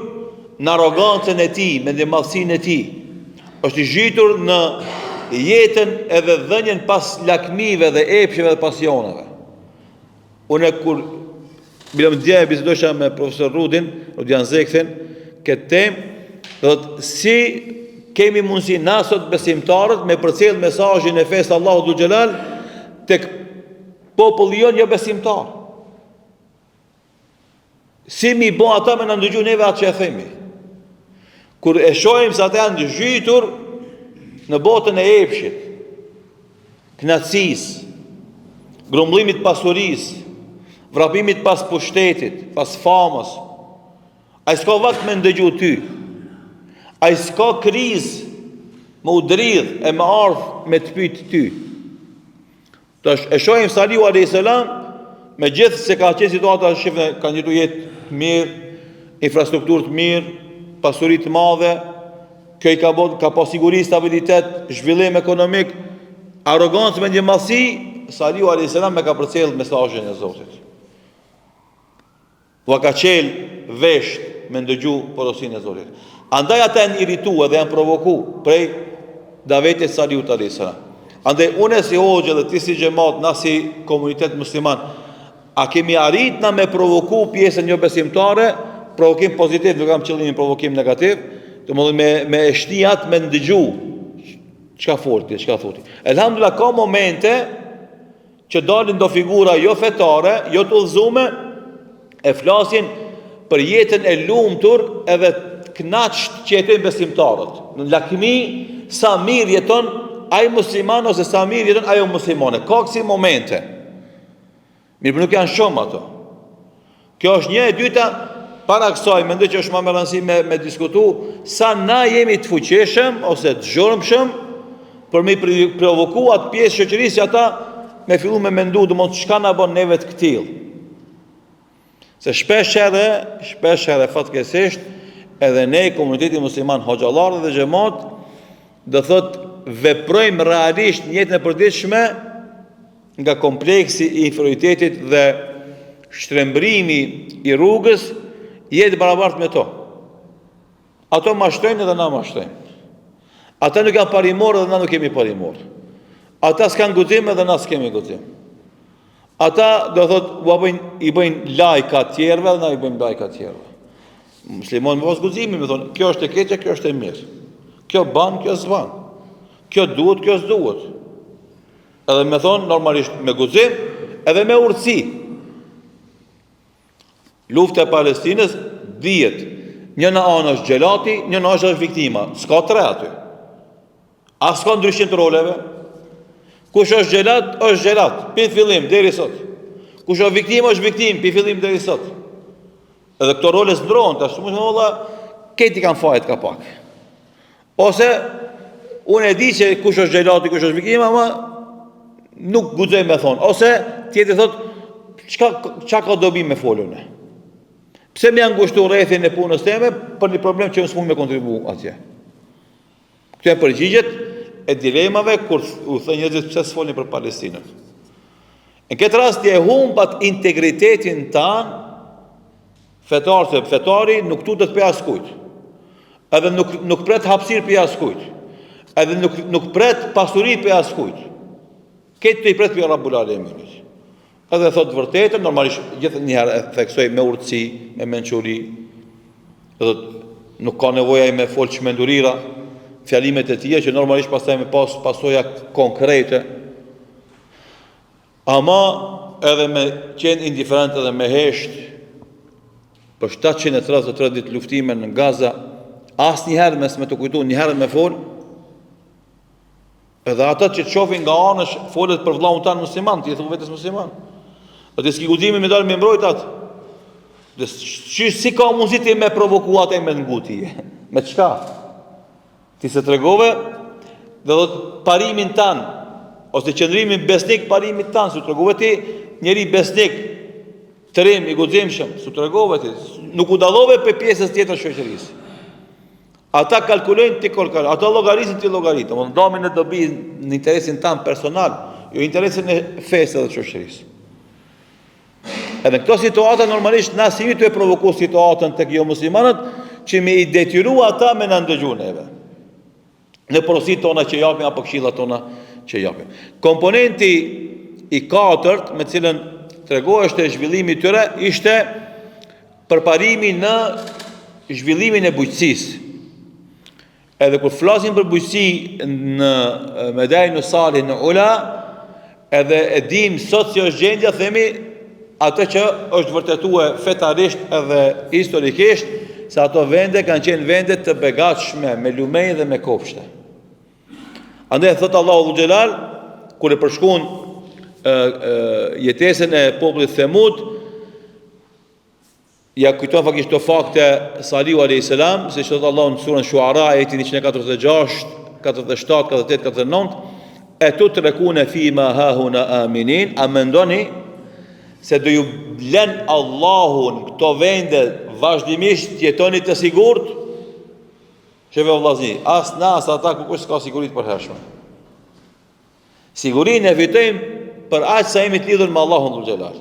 në arrogancën e tij, me ndërmjetësinë e tij. Është i zhytur në jetën edhe dhënien pas lakmive dhe epsheve dhe pasioneve. Unë kur bilëm dje bisedosha me profesor Rudian Zekthin, këtë temë, do të si kemi mundësi na sot besimtarët me përcjell mesazhin e fesë Allahu Dhu Xhelal tek populli jon jo besimtar. Si mi bo ata me në ndëgju neve atë që e themi. Kur e shohim se ata janë zhytur në botën e epshit, knatësisë, grumbullimit pasurisë, vrapimit pas pushtetit, pas famës, ai s'ka vakt me ndëgju ty. Ai s'ka krizë me u dridh e me ardh me të pyet ty. Tash e shohim Salihu alayhis salam, me gjithë se ka qenë situata shifë, kanë jetu jetë mirë, infrastrukturë të mirë, pasuri të madhe, kjo i ka pas siguri, stabilitet, zhvillim ekonomik, arrogancë me ndjemallësi, Salihu alayhis salam me ka përcjell mesazhin e Zotit. Ua ka qel vesht me ndëgju porosinë e Zotit. Andaj ata janë irrituar dhe janë provokuar prej davetit Salihut alayhis salam. Andaj unë si hoxha dhe ti si xhamat, na si komunitet musliman, a kemi arrit na me provoku pjesën jo besimtare, provokim pozitiv, nuk kam qëllimin provokim negativ, domethënë me shtijat me ndëgju çka thotë. Elhamdulillah ka momente që dalin do figura jo fetare, jo të udhëzume, e flasin për jetën e lumtur edhe të kënaqsh që jetojnë besimtarët. Në lakmi sa mirë jeton ai musliman ose sa mirë jeton ajo muslimane. Ka kësi momente. Mirë, për nuk janë shumë ato. Kjo është një e dyta, para kësaj, mendoj që është më me rëndësi me diskutu, sa na jemi të fuqishëm ose të zhurmshëm për me provoku atë pjesë shoqërisë që ata me fillu me mendu, domethënë çka na bën neve të këtill. Se shpesh edhe fatkeqësisht edhe ne komuniteti musliman hoxhallar dhe xhamat do thot veprojmë realisht në jetën e përditshme nga kompleksi i inferioritetit dhe shtrembrimi i rrugës jetë barabartë me to. Ato mashtrojnë dhe na mashtrojnë. Ata nuk janë parimorë dhe na nuk kemi parimorë. Ata s'kan guxim dhe na s'kemi guxim. Ata do thot i bëjnë lajka të tjerëve dhe na i bëjmë lajka të tjerëve. Musliman me pas guximi, më thonë, kjo është e keqe, kjo është e mirë. Kjo ban, kjo s'ban. Kjo duhet, kjo s'duhet. Edhe me thonë normalisht me guxim, edhe me urtësi. Lufta e Palestinës dihet, njëna anë është xhelati, njëna është viktima. S'ka tre aty. As s'ka ndryshim të roleve. Kush është xhelat, është xhelat, pi fillim deri sot. Kush është viktimë, është viktimë, pi fillim deri sot. Edhe këto role s'ndrohen, tash mund të thonë, këti kanë fajt ka pak. Ose unë e di që kush është xhelati, kush është viktima, ama nuk guxoj me thonë. Ose tjetri thotë, çka ka dobi me folën. Pse më ngushtu rrethin e punës teme për një problem që unë s'mund me kontribu atje. Këto janë përgjigjet e dilemave kur u thënë njerëzit pse s'folni për Palestinën. Në këtë rast e humbat integritetin tan fetar, se fetari nuk tutet për askujt. Edhe nuk pret hapësirë për askujt. Edhe nuk pret pasuri për askujt. Këtë të i pret për Rabbul Aleminit. Edhe thot vërtetën, normalisht gjithë njëherë e theksoj me urtësi, me mençuri. Edhe nuk ka nevoja me folë çmendurira, fjalimet e tija që normalisht pastaj me pasoja konkrete. Ama edhe me qenë indiferent edhe me hesht për 733 ditë luftime në Gaza, asë njëherë me të kujtu, njëherë me folë, edhe ata që të shofin nga anësh folet për vllaun tanë musliman, ti e thuku vetës musliman. Dhe të s'ki gudimi me dalë me mbrojt atë. Dhe si ka mundësi ti me provokuat e me nguti? Me qka? Ti se tregove dhe do të parimin tanë, ose qëndrimin besnik parimit tanë, su tregove ti njeri besnik, tërim, i gudzimshëm, su tregove ti, nuk u dallove për pjesës tjetër shoqërisë. Ata kalkulojnë, ti kalkulojnë, ata llogarisin, ti llogaritë. Mund ndamin në dobi në interesin tanë personal, jo interesin e fesë dhe shoqërisë. Edhe në këto situata normalisht na si të e provoku situatën tek jo muslimanët që me i detyru ata me na ndëgju neve. Në porosit tona që japim apo këshillat tona që japim. Komponenti i katërt me cilën tregoheshte zhvillimi i tyre ishte përparimi në zhvillimin e bujqësisë. Edhe kur flasim për bujqësi në Medajnu Salih në Ula, edhe e dim sot që është gjendja, themi atë që është vërtetuar fetarisht edhe historikisht, se ato vende kanë qenë vende të begatshme me lumej dhe me kopshte. Andaj thot Allahu Xhelal, kur e përshkruan jetesën e popullit Themud, ja kujton faktisht të fakte Salihu a.s. se që thot Allahu në surën Shuara, ajeti 146, 47, 48, 49, e tu të rekune fi ma hahuna aminin, a mendoni se do ju blen Allahun këto vende vazhdimisht jetoni të sigurt? Sheve vllazni, as na as ata kush s'ka sigurit për hershme. Sigurinë e fitojmë për aq sa jemi të lidhur me Allahun dhul xhelal.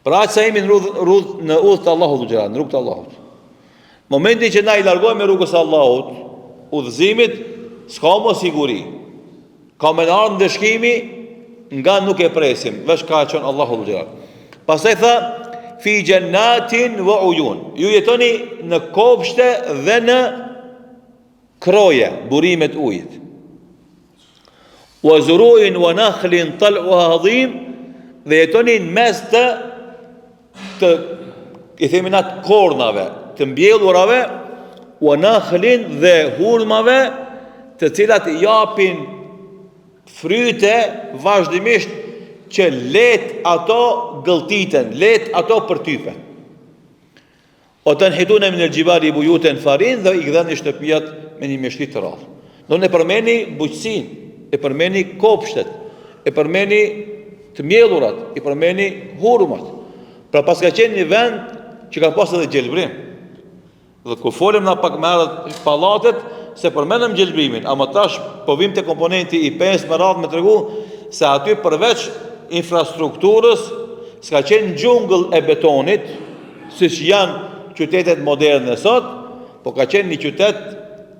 Për aq sa jemi në udhë të Allahut dhul xhelal, në rrugë të Allahut. Momentin që na i largojmë rrugës së Allahut, udhëzimit, s'ka më siguri. Ka më ardhur ndëshkimi nga nuk e presim, veç ka qenë Allahu dhul xhelal. Pastaj tha fi jannatin wa uyun. Ju jetoni në kopshte dhe në kroje, burimet ujit. Wa zuru'in wa nakhlin tal'uha hadhim, dhe jetoni në mes të i themi na të kornave, të mbjellurave, wa nakhlin dhe hurmave, të cilat japin fryte vazhdimisht që let ato gëlltiten, let ato përtypen. O të nhitune min al-gjibali bujuten farin dhe i gdhen shtëpijat me një meshkit të rrallë. Do në përmeni bujqësin, e përmeni kopshtet, e përmeni të mjellurat, e përmeni hurmat. Pra pas ka qenë një vend që ka pas edhe gjelbrim. Dhe kur folim na pak merët pallatet, se përmenëm gjelbrimin, ama tash po vim të komponenti i 5 me radhë me tregu se aty përveç infrastrukturës s'ka qenë gjungëll e betonit, si që janë qytetet moderne sot, po ka qenë një qytet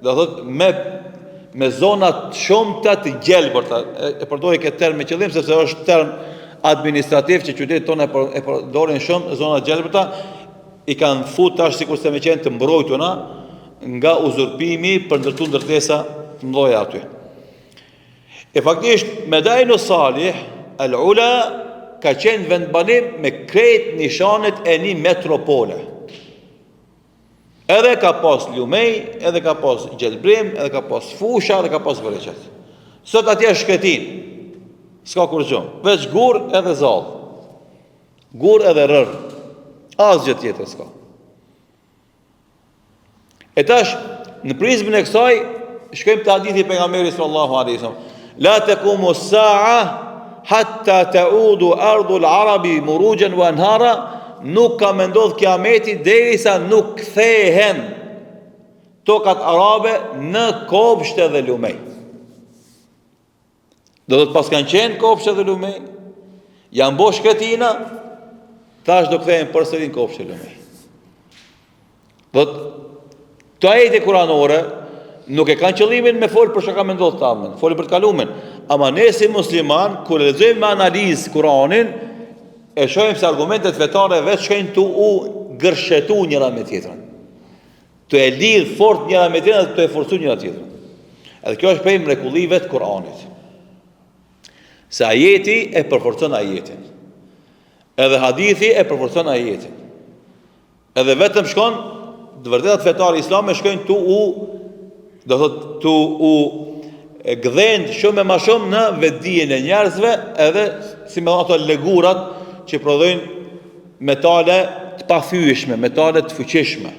dhe thot me zonat shumëta të gjelbërta. E përdori këtë term me qëllim sepse është term administrativ që qytetet tonë e përdorin shumë zonat gjelbërta, i kanë fut tash sikur se me qenë të mbrojtuna nga uzurpimi për ndërtu ndërtesa të mdoja aty. E faktisht Medajnu Salih al-Ula ka qenë vendbanim me krejt nishanet e një metropole. Edhe ka pas lumej, edhe ka pas gjelbrim, edhe ka pas fusha, edhe ka pas vëreqet. Sot atje shkretin, s'ka kur gjumë, veç gur edhe zallë, gur edhe rër, asgjë tjetër s'ka. E tash, në prizmën e kësaj, shkojmë të hadithi pejgamberit sallallahu alaihi wasallam. La taqumu as-sa'a hatta ta'udu ardu al-arabi murujan wa anhara, nuk ka me ndodh kiameti derisa nuk kthehen tokat arabe në kopshte dhe lumej. Do të pas kanë qenë kopshte dhe lumej, janë bosh këtina, tash do kthehen përsëri në kopshte lumej. Do të ajete kuranore nuk e kanë qëllimin me folë për çka më ndodh tamën, folë për të kalumen. Ama ne si musliman, kur lexojmë me analizë Kur'anin, e shohim se argumentet fetare vetë shkojnë tu u gërshetu njëra me tjetrën. Të e lidh fort njëra me tjetrën dhe të e forcu njëra tjetrën. Edhe kjo është prej mrekullive të Kur'anit. Se ajeti e përforcon ajetin. Edhe hadithi e përforcon ajetin. Edhe vetëm shkon, të vërtetat fetare islame shkojnë tu u, do thot tu u gdhen shumë e ma shumë në vetdijen e njerëzve, edhe si me ato legurat që prodhojnë metale të pathyeshme, metale të fuqishme.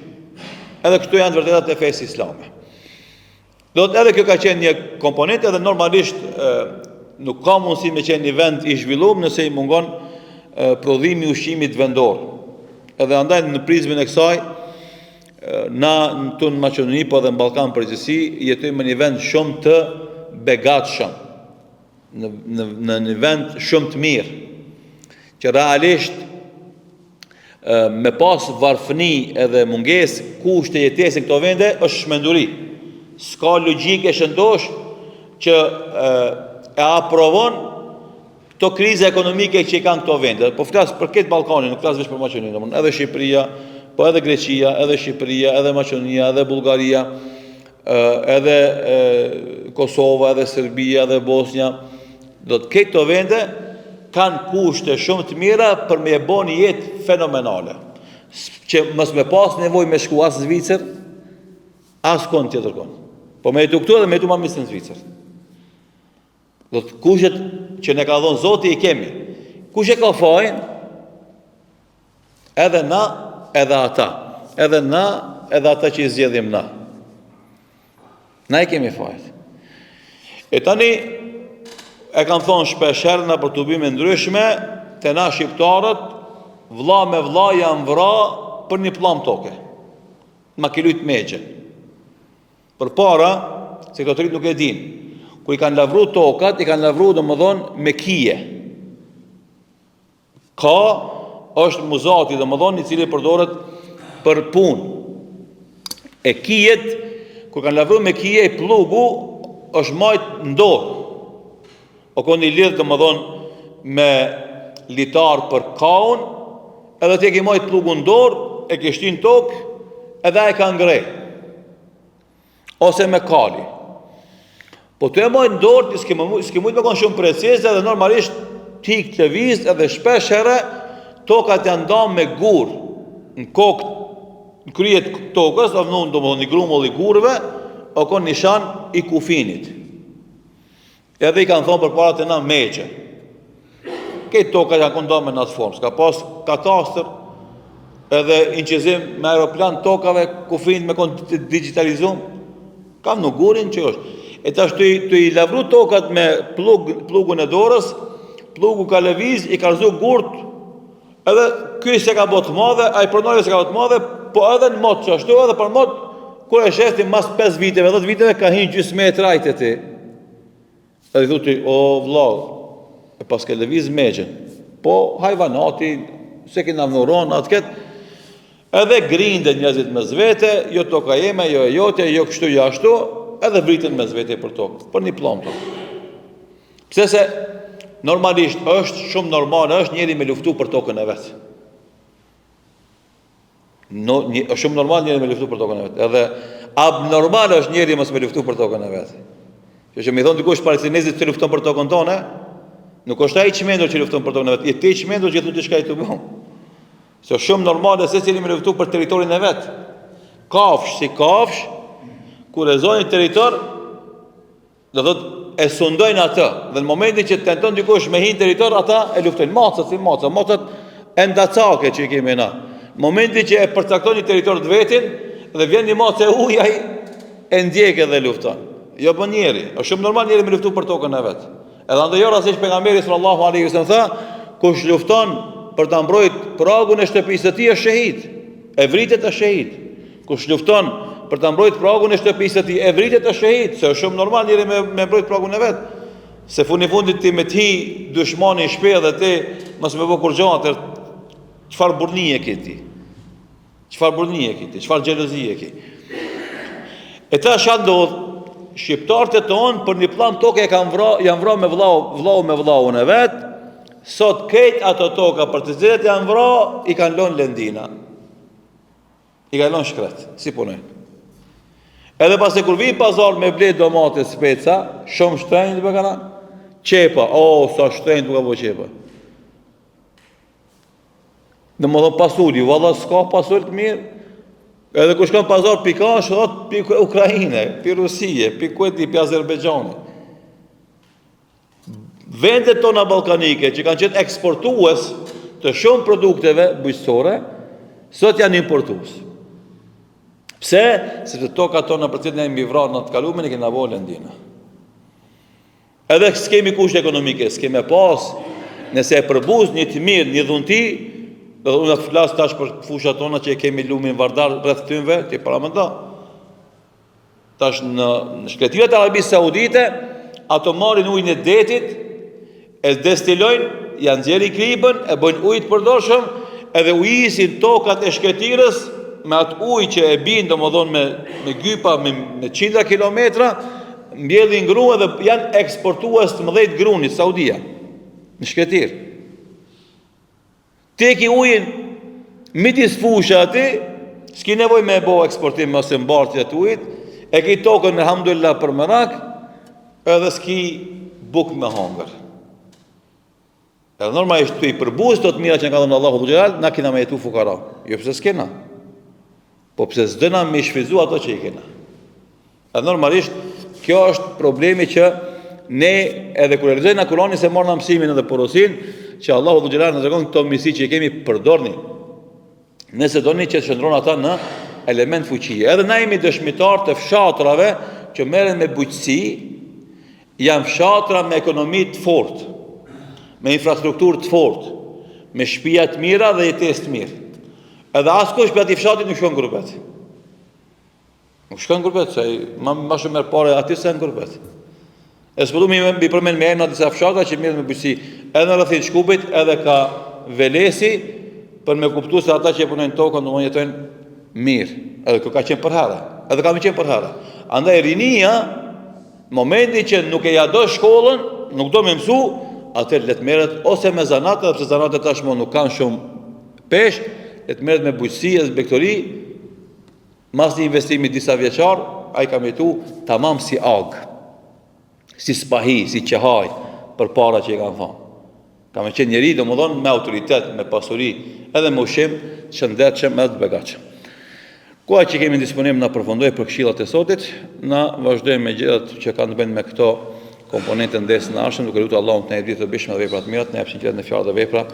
Edhe këto janë të vërtetat e fesë islame. Do të edhe kjo ka qenë një komponent, edhe normalisht nuk ka mundësi me qenë një vend i zhvilluar nëse i mungon prodhimi i ushqimit vendor. Edhe andaj në prizmën e kësaj, na në Maqedoni po dhe në Ballkan përgjithësi jetojmë në një vend shumë të begatshëm, në një vend shumë të mirë, që realisht me pas varfëni edhe munges kushte jetese në këto vende është shmenduri. S'ka logjike shëndosh që e aprovon këto krize ekonomike që i kanë këto vende. Po flas për këtë Ballkanin, nuk flas vetëm për Maqedoninë, edhe Shqipëria, po edhe Greqia, edhe Shqipëria, edhe Maqedonia, edhe Bullgaria, edhe Kosova, edhe Serbia, edhe Bosnia. Do të këto vende kanë kushte shumë të mira për me bo një jetë fenomenale. Që mos me pas nevojë me shku as Zvicër, as kon tjetër kon. Po me jetu këtu edhe me jetu ma misë në Zvicër. Do të kushtet që ne ka dhonë Zoti i kemi. Kush e ka fajin? Edhe na, edhe ata. Edhe na, edhe ata që i zgjedhim na. Na i kemi fajin. E tani, e kanë thonë shpesher në për të bime ndryshme, të na shqiptarët, vlla me vlla janë vra për një plam toke. Ma kilujt megje. Për para, se këto të rritë nuk e din, kur i kanë lavru tokat, i kanë lavru dhe më dhonë me kije. Ka është muzati dhe më dhonë i cili përdoret për punë. E kijet, kur kanë lavru me kije, i plugu është majtë ndorë. O konë i lidhë dhe më dhonë me litar për kaun, edhe të e ki majtë plugu ndorë, e kishtin tokë, edhe e ka ngrej. Ose me kali. Po të e majtë ndorë, s'ke mujtë me konë shumë precise, edhe normalisht tik të vizë, edhe shpesh here, tokat janë damë me gurë, në kokë, në kryet tokës, do më thonë një grumull i gurëve, o konë nishan i kufinit. Edhe i kanë thonë për parat e na meqe. Këtë tokat janë konë damë me në atë formë, s'ka pas katastër, edhe inqizim me aeroplan tokave, kufinit me konë të digitalizum, kam në gurin që është. E tash të i lavru tokat me plugun e dorës, plugu ka lëviz, i ka rëzu gurt, edhe këj se ka botë madhe, a i pronari se ka botë madhe, po edhe në motë që ashtu, edhe për motë, kur e shesti mas 5 viteve, 10 viteve, ka hinë gjysë me e trajtë e ti. Edhe i thuti, o vlau, e pas ke lëviz meqen, po hajvanati, se ki navnuron, atë ketë, edhe grinde njëzit me zvete, jo toka jeme, jo e jote, jo kështu, jo ashtu, edhe vritën me zvete për tokë, për një plomë tokë. Pse se normalisht është shumë normal, është njeri me luftu për tokën e vetë. Është shumë normal njeri me luftu për tokën e vetë. Edhe abnormal është njeri mos me luftu për tokën e vetë. Që mi thonë dikush palestinezit që lufton për tokën tone, nuk është ai çmendur që lufton për tokën e vetë, ti çmendur që thotë diçka i të bën. Se shumë normal se cili me luftu për territorin e vet. Kafsh si kafsh, kur e zonë territor, do thotë e sundojnë atë, dhe në momentin që tenton dikush me hinë territor, ata e luftojnë. Macat si macat, macat endacake që i kemi na. Në momentin që e përcakton një territor të vetin, dhe vjen një macë e ujaj, e ndjek edhe lufton. Jo për njeri, është shumë normal njeri me luftu për tokën e vetë. Edhe andë jo rasish pejgamberi sallallahu alaihi wasallam tha, kush lufton për ta mbrojt pragun e shtëpisë së tij është shahid, e vritet është shahid. Kush lufton për ta mbrojt pragun e shtëpisë së tij, e vritet është shahid, se është shumë normal njeri me mbrojt pragun e vet. Se fundit ti me ti dushmani i shpejt dhe ti mos me bë kur gjatë, çfarë burnie ke ti? Çfarë burnie ke ti? Çfarë xhelozie ke? E ta çfarë ndodh? Shqiptarët e tonë për një plan toke janë vrarë me vllau me vllaun e vet. Sot këtë ato toka për të cilat janë vrarë i kanë lënë lëndina. I kanë lënë shkret, si punojnë. Edhe pasi kur vi pazar me ble domate speca, shumë shtrenjtë për kana, qepa, sa shtrenjtë për ka po qepa. Në më thonë pasuri, valla s'ka pasuri të mirë, edhe kur shkon pazar pikash, thot pi Ukrajine, pi Rusije, pi Kuwait, pi Azerbajxhani. Vendet tona ballkanike që kanë qenë eksportues të shumë produkteve bujqësore, sot janë importues. Pse? Sepse toka tona për cilën ne mbi vrarë në të kalumin e kena vënë lëndina. Edhe s'kemi kushte ekonomike, s'kemi pas, nëse e përbuz një të mirë, një dhunti, do unë të flas tash për fushat tona që e kemi lumin vardar rreth tymve, ti para mendo. Tash në shkletirat e Arabisë Saudite, ato marrin ujin e detit, e destilojnë, janë nxjerrë kripën, e bëjnë ujë të përdorshëm, edhe ujisin tokat e shketirës me atë ujë që e bin, domethënë me gypa me qindra kilometra, mbjellin gru edhe janë eksportues të mëdhej të grunit Saudia në shketir. Teki ujin midis fusha aty, s'ki nevoj me e bo eksportim ose mbartje të ujit, e ki tokën alhamdulillah për merak, edhe s'ki buk me hangër. Edhe normalisht të i përbuz të mira që nga dhënë Allahu Xhelal, na kina me jetu fukara. Jo pse s'kena, po pse s'dëna me shfizu ato që i kena. Edhe normalisht, kjo është problemi që ne edhe kur realizojnë Kur'anin se marrna mësimin edhe porosin që Allahu Xhelal na tregon këto mirësi që i kemi përdorni. Nëse doni që të shndron ata në element fuqie. Edhe na jemi dëshmitar të fshatrave që merren me bujqësi, janë fshatra me ekonomi të fortë, me infrastrukturë të fortë, me shtëpia të mira dhe jetesë të mirë. Edhe askush për atij fshati nuk shkon gurbet. Nuk shkon gurbet, se ma shumë merr parë aty se në gurbet. E s'po du mi përmend me emra disa fshatra që mirë me bujqësi, edhe në rrethin Shkupit, edhe ka Velesi, për me kuptuar se ata që punojnë tokën do të jetojnë mirë, edhe kjo ka qenë përherë, edhe ka qenë përherë. Andaj rinia, momenti që nuk e ja do shkollën, nuk do me mësu, atëherë le të merret ose me zanate, edhe pse zanatet tashmë nuk kanë shumë peshë, le të merret me bujqësi edhe bektori, mas një investimi disa vjeçar, ai ka jetu tamam si ag, si spahi, si qehaj, për para që i kanë thonë. Ka me qenë njeri, domethënë me autoritet, me pasuri, edhe me ushqim, shëndetshëm edhe të begatshëm. Koha që kemi në disponim na përfundoj për këshillat e sotit, na vazhdojmë me gjërat që kanë të bëjnë me këto komponente ndesë në arshëm, duke lutur Allahun të na jepë të bishme dhe vepra të mira, të na japë sinqeritet në fjalë dhe vepra,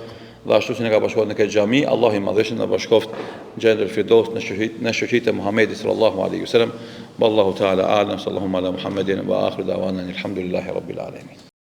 dhe ashtu si ne ka bashkuar në këtë xhami, Allahu i madhëshëm na bashkoft gjendër firdaus në shoqitë e Muhamedit sallallahu alaihi wasallam. Wallahu ta'ala a'lam, sallallahu ala Muhammedin wa akhiru da'wana alhamdulillahi rabbil alamin.